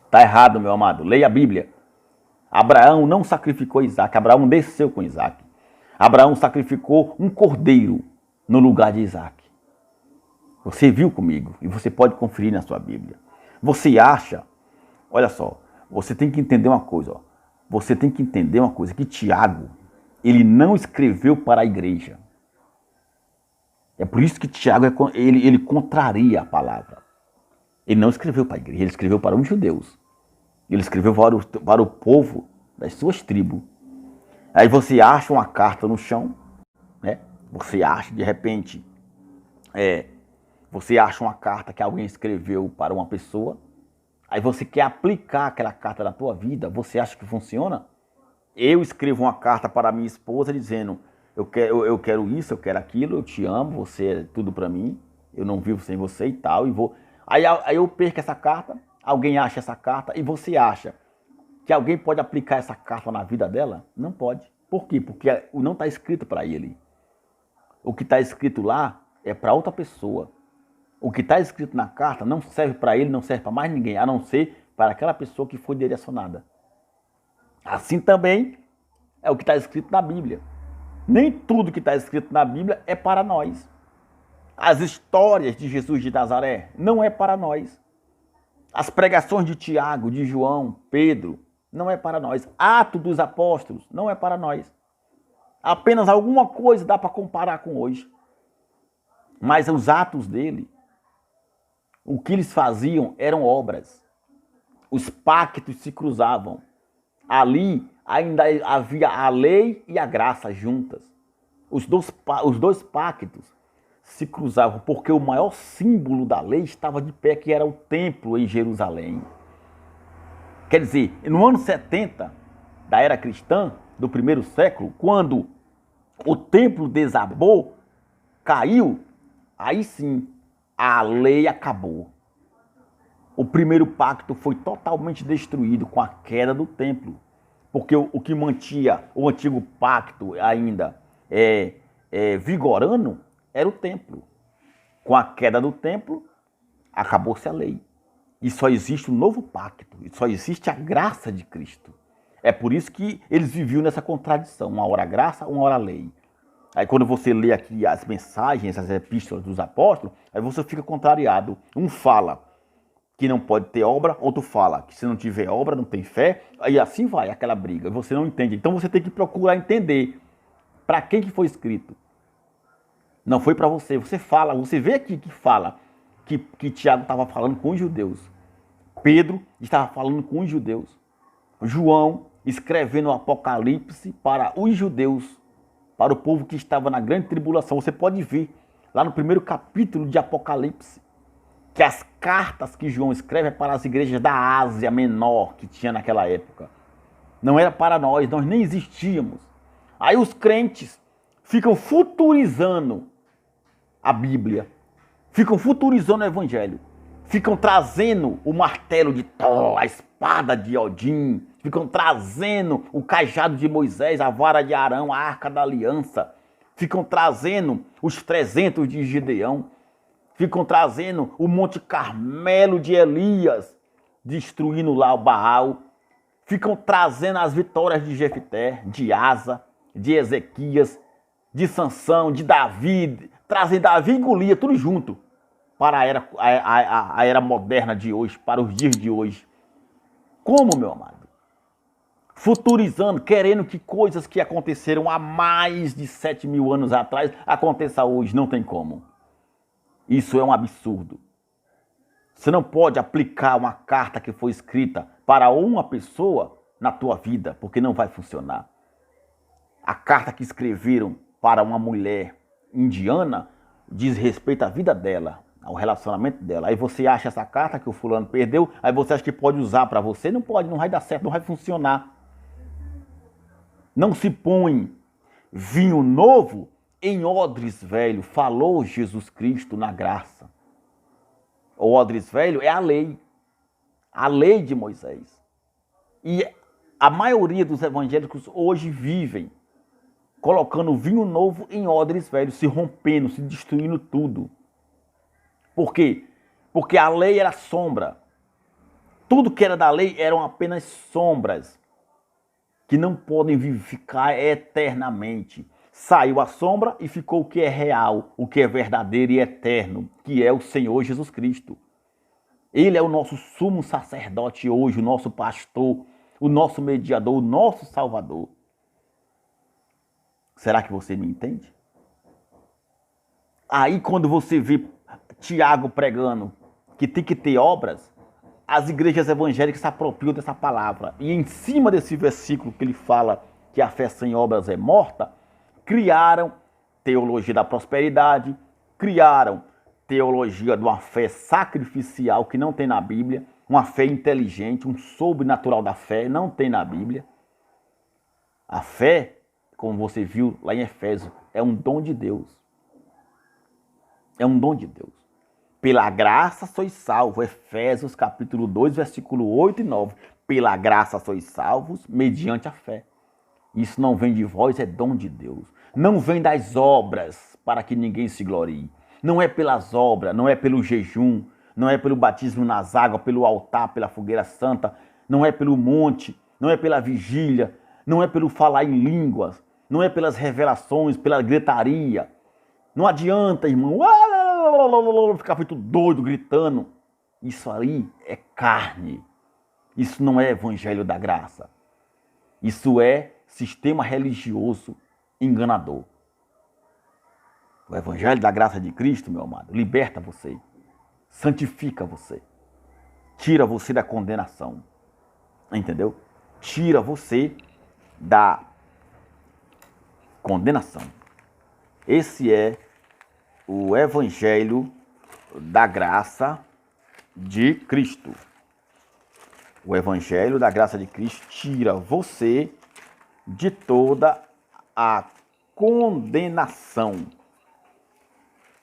Está errado, meu amado. Leia a Bíblia. Abraão não sacrificou Isaac. Abraão desceu com Isaac. Abraão sacrificou um cordeiro no lugar de Isaac. Você viu comigo e você pode conferir na sua Bíblia. Você acha, olha só, você tem que entender uma coisa, ó. Você tem que entender uma coisa, que Tiago, ele não escreveu para a igreja. É por isso que Tiago, ele contraria a palavra. Ele não escreveu para a igreja, ele escreveu para os judeus. Ele escreveu para o povo das suas tribos. Aí você acha uma carta no chão, né? Você acha, de repente, você acha uma carta que alguém escreveu para uma pessoa, aí você quer aplicar aquela carta na tua vida, você acha que funciona? Eu escrevo uma carta para minha esposa dizendo, eu quero isso, eu quero aquilo, eu te amo, você é tudo para mim, eu não vivo sem você e tal, e vou... Aí eu perco essa carta, alguém acha essa carta, e você acha que alguém pode aplicar essa carta na vida dela? Não pode. Por quê? Porque não está escrito para ele. O que está escrito lá é para outra pessoa. O que está escrito na carta não serve para ele, não serve para mais ninguém, a não ser para aquela pessoa que foi direcionada. Assim também é o que está escrito na Bíblia. Nem tudo que está escrito na Bíblia é para nós. As histórias de Jesus de Nazaré não é para nós. As pregações de Tiago, de João, Pedro, não é para nós. Atos dos Apóstolos não é para nós. Apenas alguma coisa dá para comparar com hoje. Mas os atos dele, o que eles faziam eram obras. Os pactos se cruzavam. Ali ainda havia a lei e a graça juntas. Os dois pactos se cruzavam porque o maior símbolo da lei estava de pé, que era o templo em Jerusalém. Quer dizer, no ano 70 da era cristã, do primeiro século, quando o templo desabou, caiu, aí sim a lei acabou. O primeiro pacto foi totalmente destruído com a queda do templo. Porque o que mantinha o antigo pacto ainda vigorando era o templo. Com a queda do templo, acabou-se a lei. E só existe um novo pacto. E só existe a graça de Cristo. É por isso que eles viviam nessa contradição. Uma hora graça, uma hora lei. Aí quando você lê aqui as mensagens, as epístolas dos apóstolos, aí você fica contrariado. Um fala que não pode ter obra, outro fala que se não tiver obra não tem fé, aí assim vai aquela briga, você não entende. Então você tem que procurar entender para quem que foi escrito. Não foi para você, você fala, você vê aqui que fala que Tiago estava falando com os judeus. Pedro estava falando com os judeus. João escrevendo o Apocalipse para os judeus, para o povo que estava na grande tribulação. Você pode ver lá no primeiro capítulo de Apocalipse, que as cartas que João escreve é para as igrejas da Ásia Menor que tinha naquela época. Não era para nós nem existíamos. Aí os crentes ficam futurizando a Bíblia, ficam futurizando o Evangelho, ficam trazendo o martelo de Thor, a espada de Odin, ficam trazendo o cajado de Moisés, a vara de Arão, a arca da aliança, ficam trazendo os 300 de Gideão, ficam trazendo o Monte Carmelo de Elias, destruindo lá o Baal, ficam trazendo as vitórias de Jefté, de Asa, de Ezequias, de Sansão, de Davi, trazem Davi e Golias, tudo junto, para a era moderna de hoje, para os dias de hoje. Como, meu amado? Futurizando, querendo que coisas que aconteceram há mais de 7.000 anos atrás aconteçam hoje. Não tem como. Isso é um absurdo. Você não pode aplicar uma carta que foi escrita para uma pessoa na tua vida, porque não vai funcionar. A carta que escreveram para uma mulher indiana diz respeito à vida dela, ao relacionamento dela. Aí você acha essa carta que o fulano perdeu, aí você acha que pode usar para você. Não pode, não vai dar certo, não vai funcionar. Não se põe vinho novo em odres velho, falou Jesus Cristo na graça. O odres velho é a lei de Moisés. E a maioria dos evangélicos hoje vivem colocando vinho novo em odres velhos, se rompendo, se destruindo tudo. Por quê? Porque a lei era sombra. Tudo que era da lei eram apenas sombras que não podem vivificar eternamente. Saiu a sombra e ficou o que é real, o que é verdadeiro e eterno, que é o Senhor Jesus Cristo. Ele é o nosso sumo sacerdote hoje, o nosso pastor, o nosso mediador, o nosso salvador. Será que você me entende? Aí quando você vê Tiago pregando que tem que ter obras, as igrejas evangélicas se apropriam dessa palavra. E em cima desse versículo que ele fala que a fé sem obras é morta, criaram teologia da prosperidade, criaram teologia de uma fé sacrificial que não tem na Bíblia, uma fé inteligente, um sobrenatural da fé, não tem na Bíblia. A fé, como você viu lá em Efésios, é um dom de Deus. É um dom de Deus. Pela graça sois salvos. Efésios capítulo 2, versículo 8 e 9. Pela graça sois salvos mediante a fé. Isso não vem de vós, é dom de Deus. Não vem das obras para que ninguém se glorie. Não é pelas obras, não é pelo jejum, não é pelo batismo nas águas, pelo altar, pela fogueira santa, não é pelo monte, não é pela vigília, não é pelo falar em línguas, não é pelas revelações, pela gritaria. Não adianta, irmão, ficar feito doido gritando. Isso aí é carne. Isso não é evangelho da graça. Isso é sistema religioso enganador. O evangelho da graça de Cristo, meu amado, liberta você, santifica você, tira você da condenação, entendeu? Tira você da condenação. Esse é o evangelho da graça de Cristo. O evangelho da graça de Cristo tira você de toda a condenação.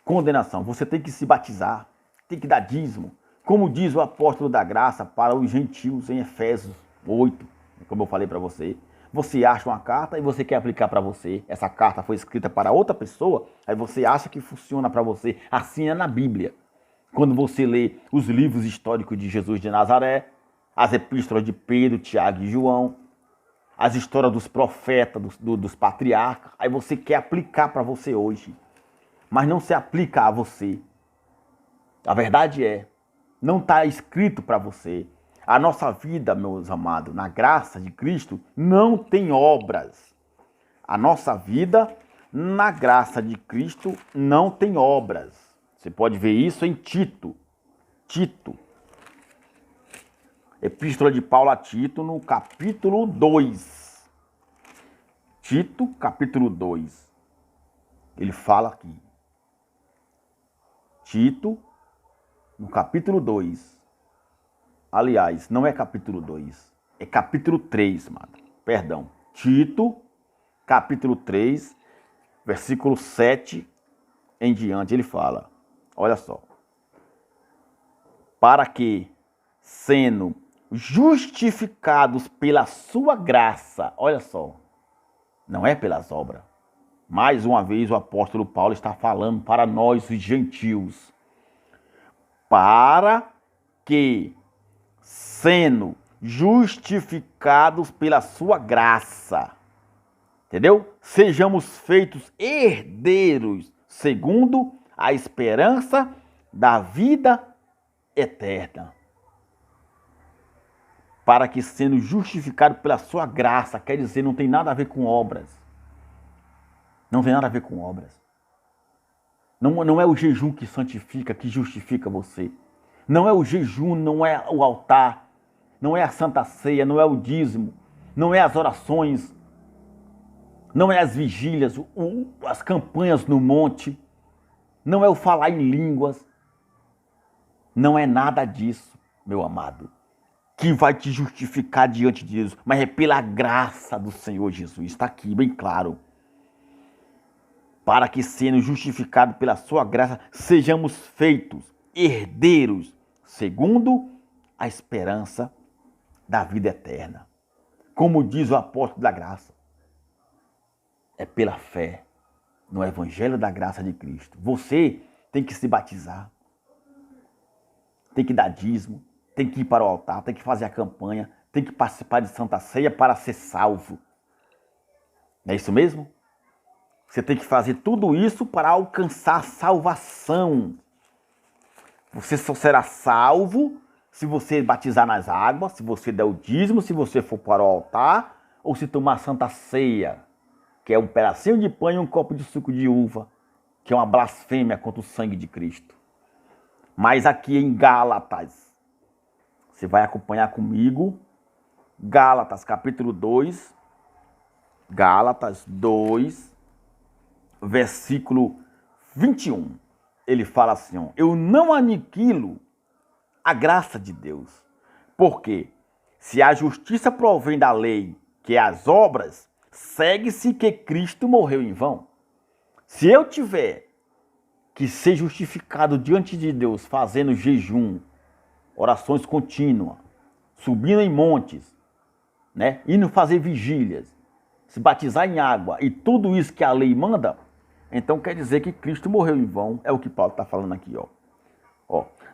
Condenação. Você tem que se batizar, tem que dar dízimo. Como diz o apóstolo da graça para os gentios em Efésios 8, como eu falei para você. Você acha uma carta e você quer aplicar para você. Essa carta foi escrita para outra pessoa, aí você acha que funciona para você. Assim é na Bíblia. Quando você lê os livros históricos de Jesus de Nazaré, as epístolas de Pedro, Tiago e João, as histórias dos profetas, dos patriarcas, aí você quer aplicar para você hoje. Mas não se aplica a você. A verdade é, não está escrito para você. A nossa vida, meus amados, na graça de Cristo, não tem obras. A nossa vida, na graça de Cristo, não tem obras. Você pode ver isso em Tito. Tito. Epístola de Paulo a Tito, no capítulo 2. Tito, capítulo 2. Ele fala aqui. Tito, no capítulo 2. Aliás, não é capítulo 2, é capítulo 3, mano. Perdão. Tito, capítulo 3, versículo 7 em diante, ele fala, olha só. Para que, sendo justificados pela sua graça, olha só, não é pelas obras. Mais uma vez o apóstolo Paulo está falando para nós, os gentios. Para que, sendo justificados pela sua graça, entendeu? Sejamos feitos herdeiros segundo a esperança da vida eterna. Para que, sendo justificado pela sua graça, quer dizer, não tem nada a ver com obras. Não tem nada a ver com obras. Não é o jejum que santifica, que justifica você. Não é o jejum, não é o altar, não é a Santa Ceia, não é o dízimo, não é as orações, não é as vigílias, as campanhas no monte, não é o falar em línguas. Não é nada disso, meu amado, que vai te justificar diante de Deus, mas é pela graça do Senhor Jesus. Está aqui bem claro. Para que, sendo justificados pela sua graça, sejamos feitos herdeiros, segundo a esperança da vida eterna. Como diz o apóstolo da graça, é pela fé no evangelho da graça de Cristo. Você tem que se batizar, tem que dar dízimo, tem que ir para o altar, tem que fazer a campanha, tem que participar de Santa Ceia para ser salvo. Não é isso mesmo? Você tem que fazer tudo isso para alcançar a salvação. Você só será salvo se você batizar nas águas, se você der o dízimo, se você for para o altar, ou se tomar Santa Ceia, que é um pedacinho de pão e um copo de suco de uva, que é uma blasfêmia contra o sangue de Cristo. Mas aqui em Gálatas, você vai acompanhar comigo, Gálatas capítulo 2, Gálatas 2, versículo 21. Ele fala assim, ó, eu não aniquilo a graça de Deus, porque se a justiça provém da lei, que é as obras, segue-se que Cristo morreu em vão. Se eu tiver que ser justificado diante de Deus fazendo jejum, orações contínuas, subindo em montes, né, indo fazer vigílias, se batizar em água e tudo isso que a lei manda, então quer dizer que Cristo morreu em vão. É o que Paulo está falando aqui, ó.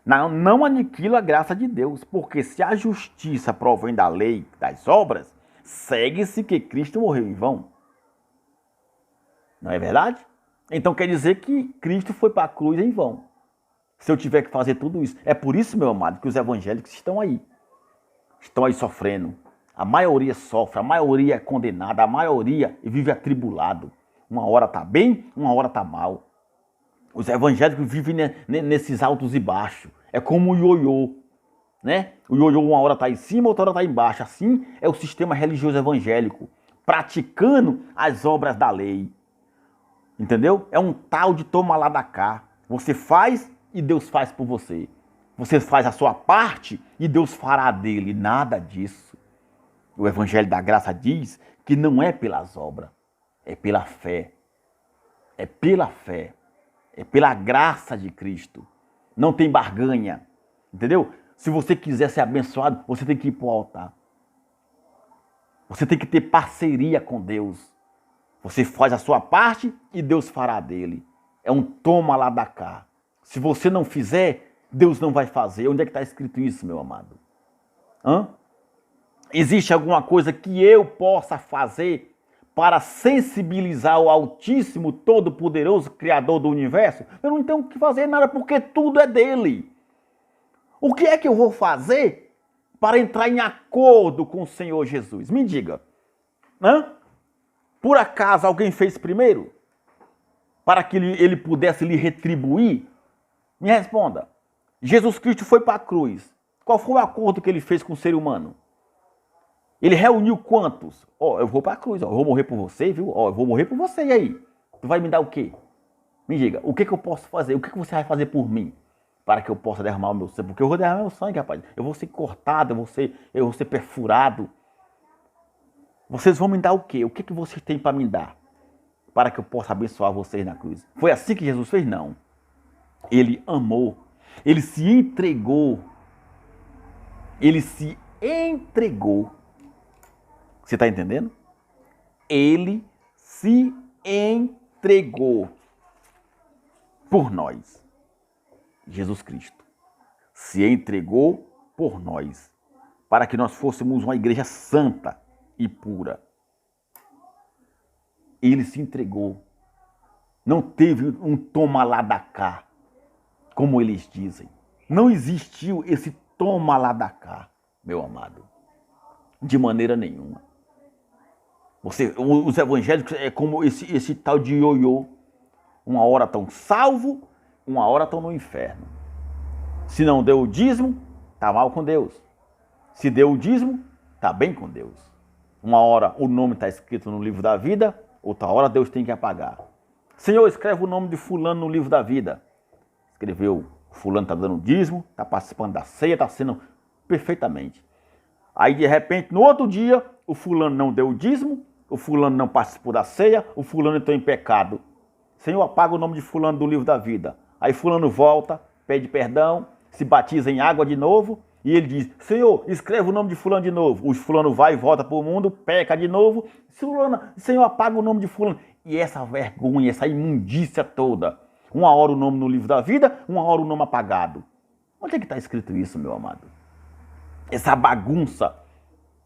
Não aniquila a graça de Deus, porque se a justiça provém da lei, das obras, segue-se que Cristo morreu em vão. Não é verdade? Então quer dizer que Cristo foi para a cruz em vão. Se eu tiver que fazer tudo isso. É por isso, meu amado, que os evangélicos estão aí sofrendo. A maioria sofre, a maioria é condenada, a maioria vive atribulado. Uma hora está bem, uma hora está mal. Os evangélicos vivem nesses altos e baixos. É como o ioiô, né? O ioiô uma hora está em cima, outra hora está embaixo. Assim é o sistema religioso evangélico, praticando as obras da lei. Entendeu? É um tal de toma lá da cá. Você faz e Deus faz por você. Você faz a sua parte e Deus fará dele. Nada disso. O Evangelho da Graça diz que não é pelas obras, é pela fé. É pela fé. É pela graça de Cristo. Não tem barganha. Entendeu? Se você quiser ser abençoado, você tem que ir para o altar. Você tem que ter parceria com Deus. Você faz a sua parte e Deus fará dele. É um toma lá da cá. Se você não fizer, Deus não vai fazer. Onde é que está escrito isso, meu amado? Existe alguma coisa que eu possa fazer para sensibilizar o Altíssimo, Todo-Poderoso, Criador do Universo? Eu não tenho que fazer nada, porque tudo é dele. O que é que eu vou fazer para entrar em acordo com o Senhor Jesus? Me diga. Por acaso alguém fez primeiro? Para que ele pudesse lhe retribuir? Me responda. Jesus Cristo foi para a cruz. Qual foi o acordo que ele fez com o ser humano? Ele reuniu quantos? Eu vou para a cruz, eu vou morrer por você, viu? Eu vou morrer por você, e aí? Tu vai me dar o quê? Me diga, o que eu posso fazer? O que você vai fazer por mim? Para que eu possa derramar o meu sangue? Porque eu vou derramar meu sangue, rapaz. Eu vou ser cortado, eu vou ser perfurado. Vocês vão me dar o quê? O que vocês têm para me dar? Para que eu possa abençoar vocês na cruz. Foi assim que Jesus fez? Não. Ele amou. Ele se entregou. Ele se entregou. Você está entendendo? Ele se entregou por nós. Jesus Cristo se entregou por nós. Para que nós fôssemos uma igreja santa e pura. Ele se entregou. Não teve um toma lá da cá, como eles dizem. Não existiu esse toma lá da cá, meu amado. De maneira nenhuma. Os evangélicos é como esse tal de ioiô. Uma hora estão salvos, uma hora estão no inferno. Se não deu o dízimo, está mal com Deus. Se deu o dízimo, está bem com Deus. Uma hora o nome está escrito no livro da vida, outra hora Deus tem que apagar. Senhor, escreve o nome de fulano no livro da vida. Escreveu, fulano está dando dízimo, está participando da ceia, está sendo perfeitamente. Aí de repente, no outro dia, o fulano não deu o dízimo, o fulano não participou da ceia, o fulano entrou em pecado. Senhor, apaga o nome de fulano do livro da vida. Aí fulano volta, pede perdão, se batiza em água de novo, e ele diz, Senhor, escreve o nome de fulano de novo. O fulano vai e volta para o mundo, peca de novo. Senhor, apaga o nome de fulano. E essa vergonha, essa imundícia toda. Uma hora o nome no livro da vida, uma hora o nome apagado. Onde é que está escrito isso, meu amado? Essa bagunça.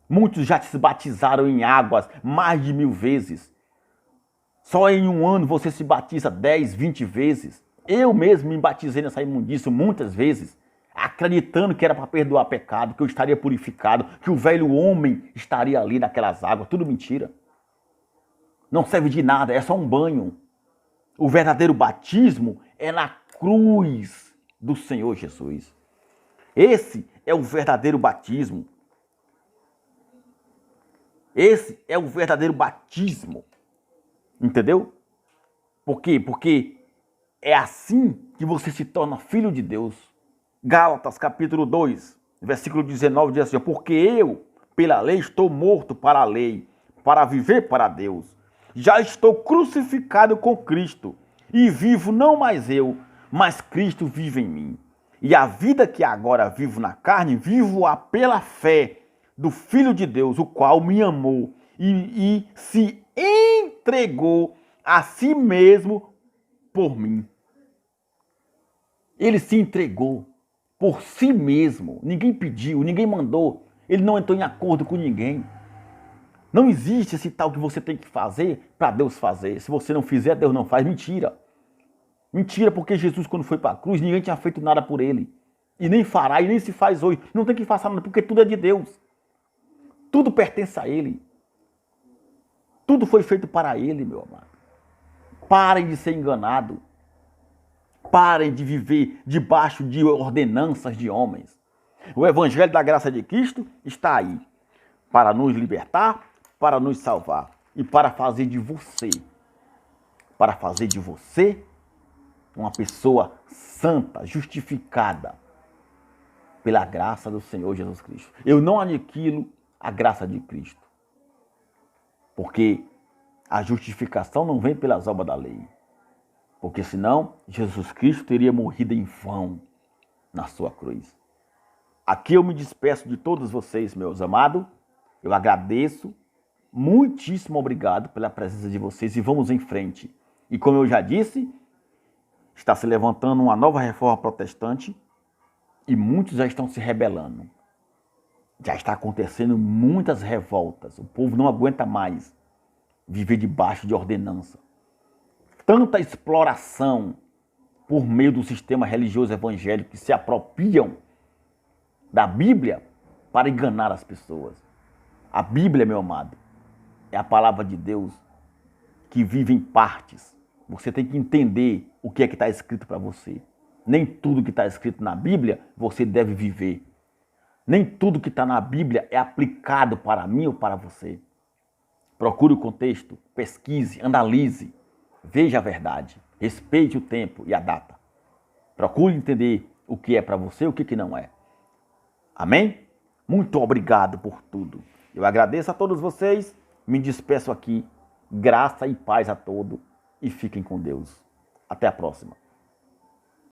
Muitos já se batizaram em águas mais de 1000 vezes. Só em um ano você se batiza 10, 20 vezes. Eu mesmo me batizei nessa imundícia muitas vezes, acreditando que era para perdoar pecado, que eu estaria purificado, que o velho homem estaria ali naquelas águas. Tudo mentira. Não serve de nada, é só um banho. O verdadeiro batismo é na cruz do Senhor Jesus. Esse é o verdadeiro batismo. Esse é o verdadeiro batismo. Entendeu? Por quê? Porque é assim que você se torna filho de Deus. Gálatas capítulo 2, versículo 19 diz assim, porque eu, pela lei, estou morto para a lei, para viver para Deus. Já estou crucificado com Cristo, e vivo não mais eu, mas Cristo vive em mim. E a vida que agora vivo na carne, vivo-a pela fé do Filho de Deus, o qual me amou e se entregou a si mesmo por mim. Ele se entregou por si mesmo. Ninguém pediu, ninguém mandou. Ele não entrou em acordo com ninguém. Não existe esse tal que você tem que fazer para Deus fazer. Se você não fizer, Deus não faz. Mentira. Mentira, porque Jesus, quando foi para a cruz, ninguém tinha feito nada por ele. E nem fará, e nem se faz hoje. Não tem que fazer nada, porque tudo é de Deus. Tudo pertence a ele. Tudo foi feito para ele, meu amado. Parem de ser enganados. Parem de viver debaixo de ordenanças de homens. O Evangelho da Graça de Cristo está aí para nos libertar, para nos salvar e para fazer de você uma pessoa santa, justificada pela graça do Senhor Jesus Cristo. Eu não aniquilo a graça de Cristo, porque a justificação não vem pelas obras da lei. Porque senão, Jesus Cristo teria morrido em vão na sua cruz. Aqui eu me despeço de todos vocês, meus amados. Eu agradeço, muitíssimo obrigado pela presença de vocês e vamos em frente. E como eu já disse, está se levantando uma nova reforma protestante e muitos já estão se rebelando. Já está acontecendo muitas revoltas. O povo não aguenta mais viver debaixo de ordenança. Tanta exploração por meio do sistema religioso evangélico que se apropriam da Bíblia para enganar as pessoas. A Bíblia, meu amado, é a palavra de Deus que vive em partes. Você tem que entender o que é que está escrito para você. Nem tudo que está escrito na Bíblia você deve viver. Nem tudo que está na Bíblia é aplicado para mim ou para você. Procure o contexto, pesquise, analise. Veja a verdade, respeite o tempo e a data. Procure entender o que é para você e o que não é. Amém? Muito obrigado por tudo. Eu agradeço a todos vocês, me despeço aqui. Graça e paz a todos e fiquem com Deus. Até a próxima.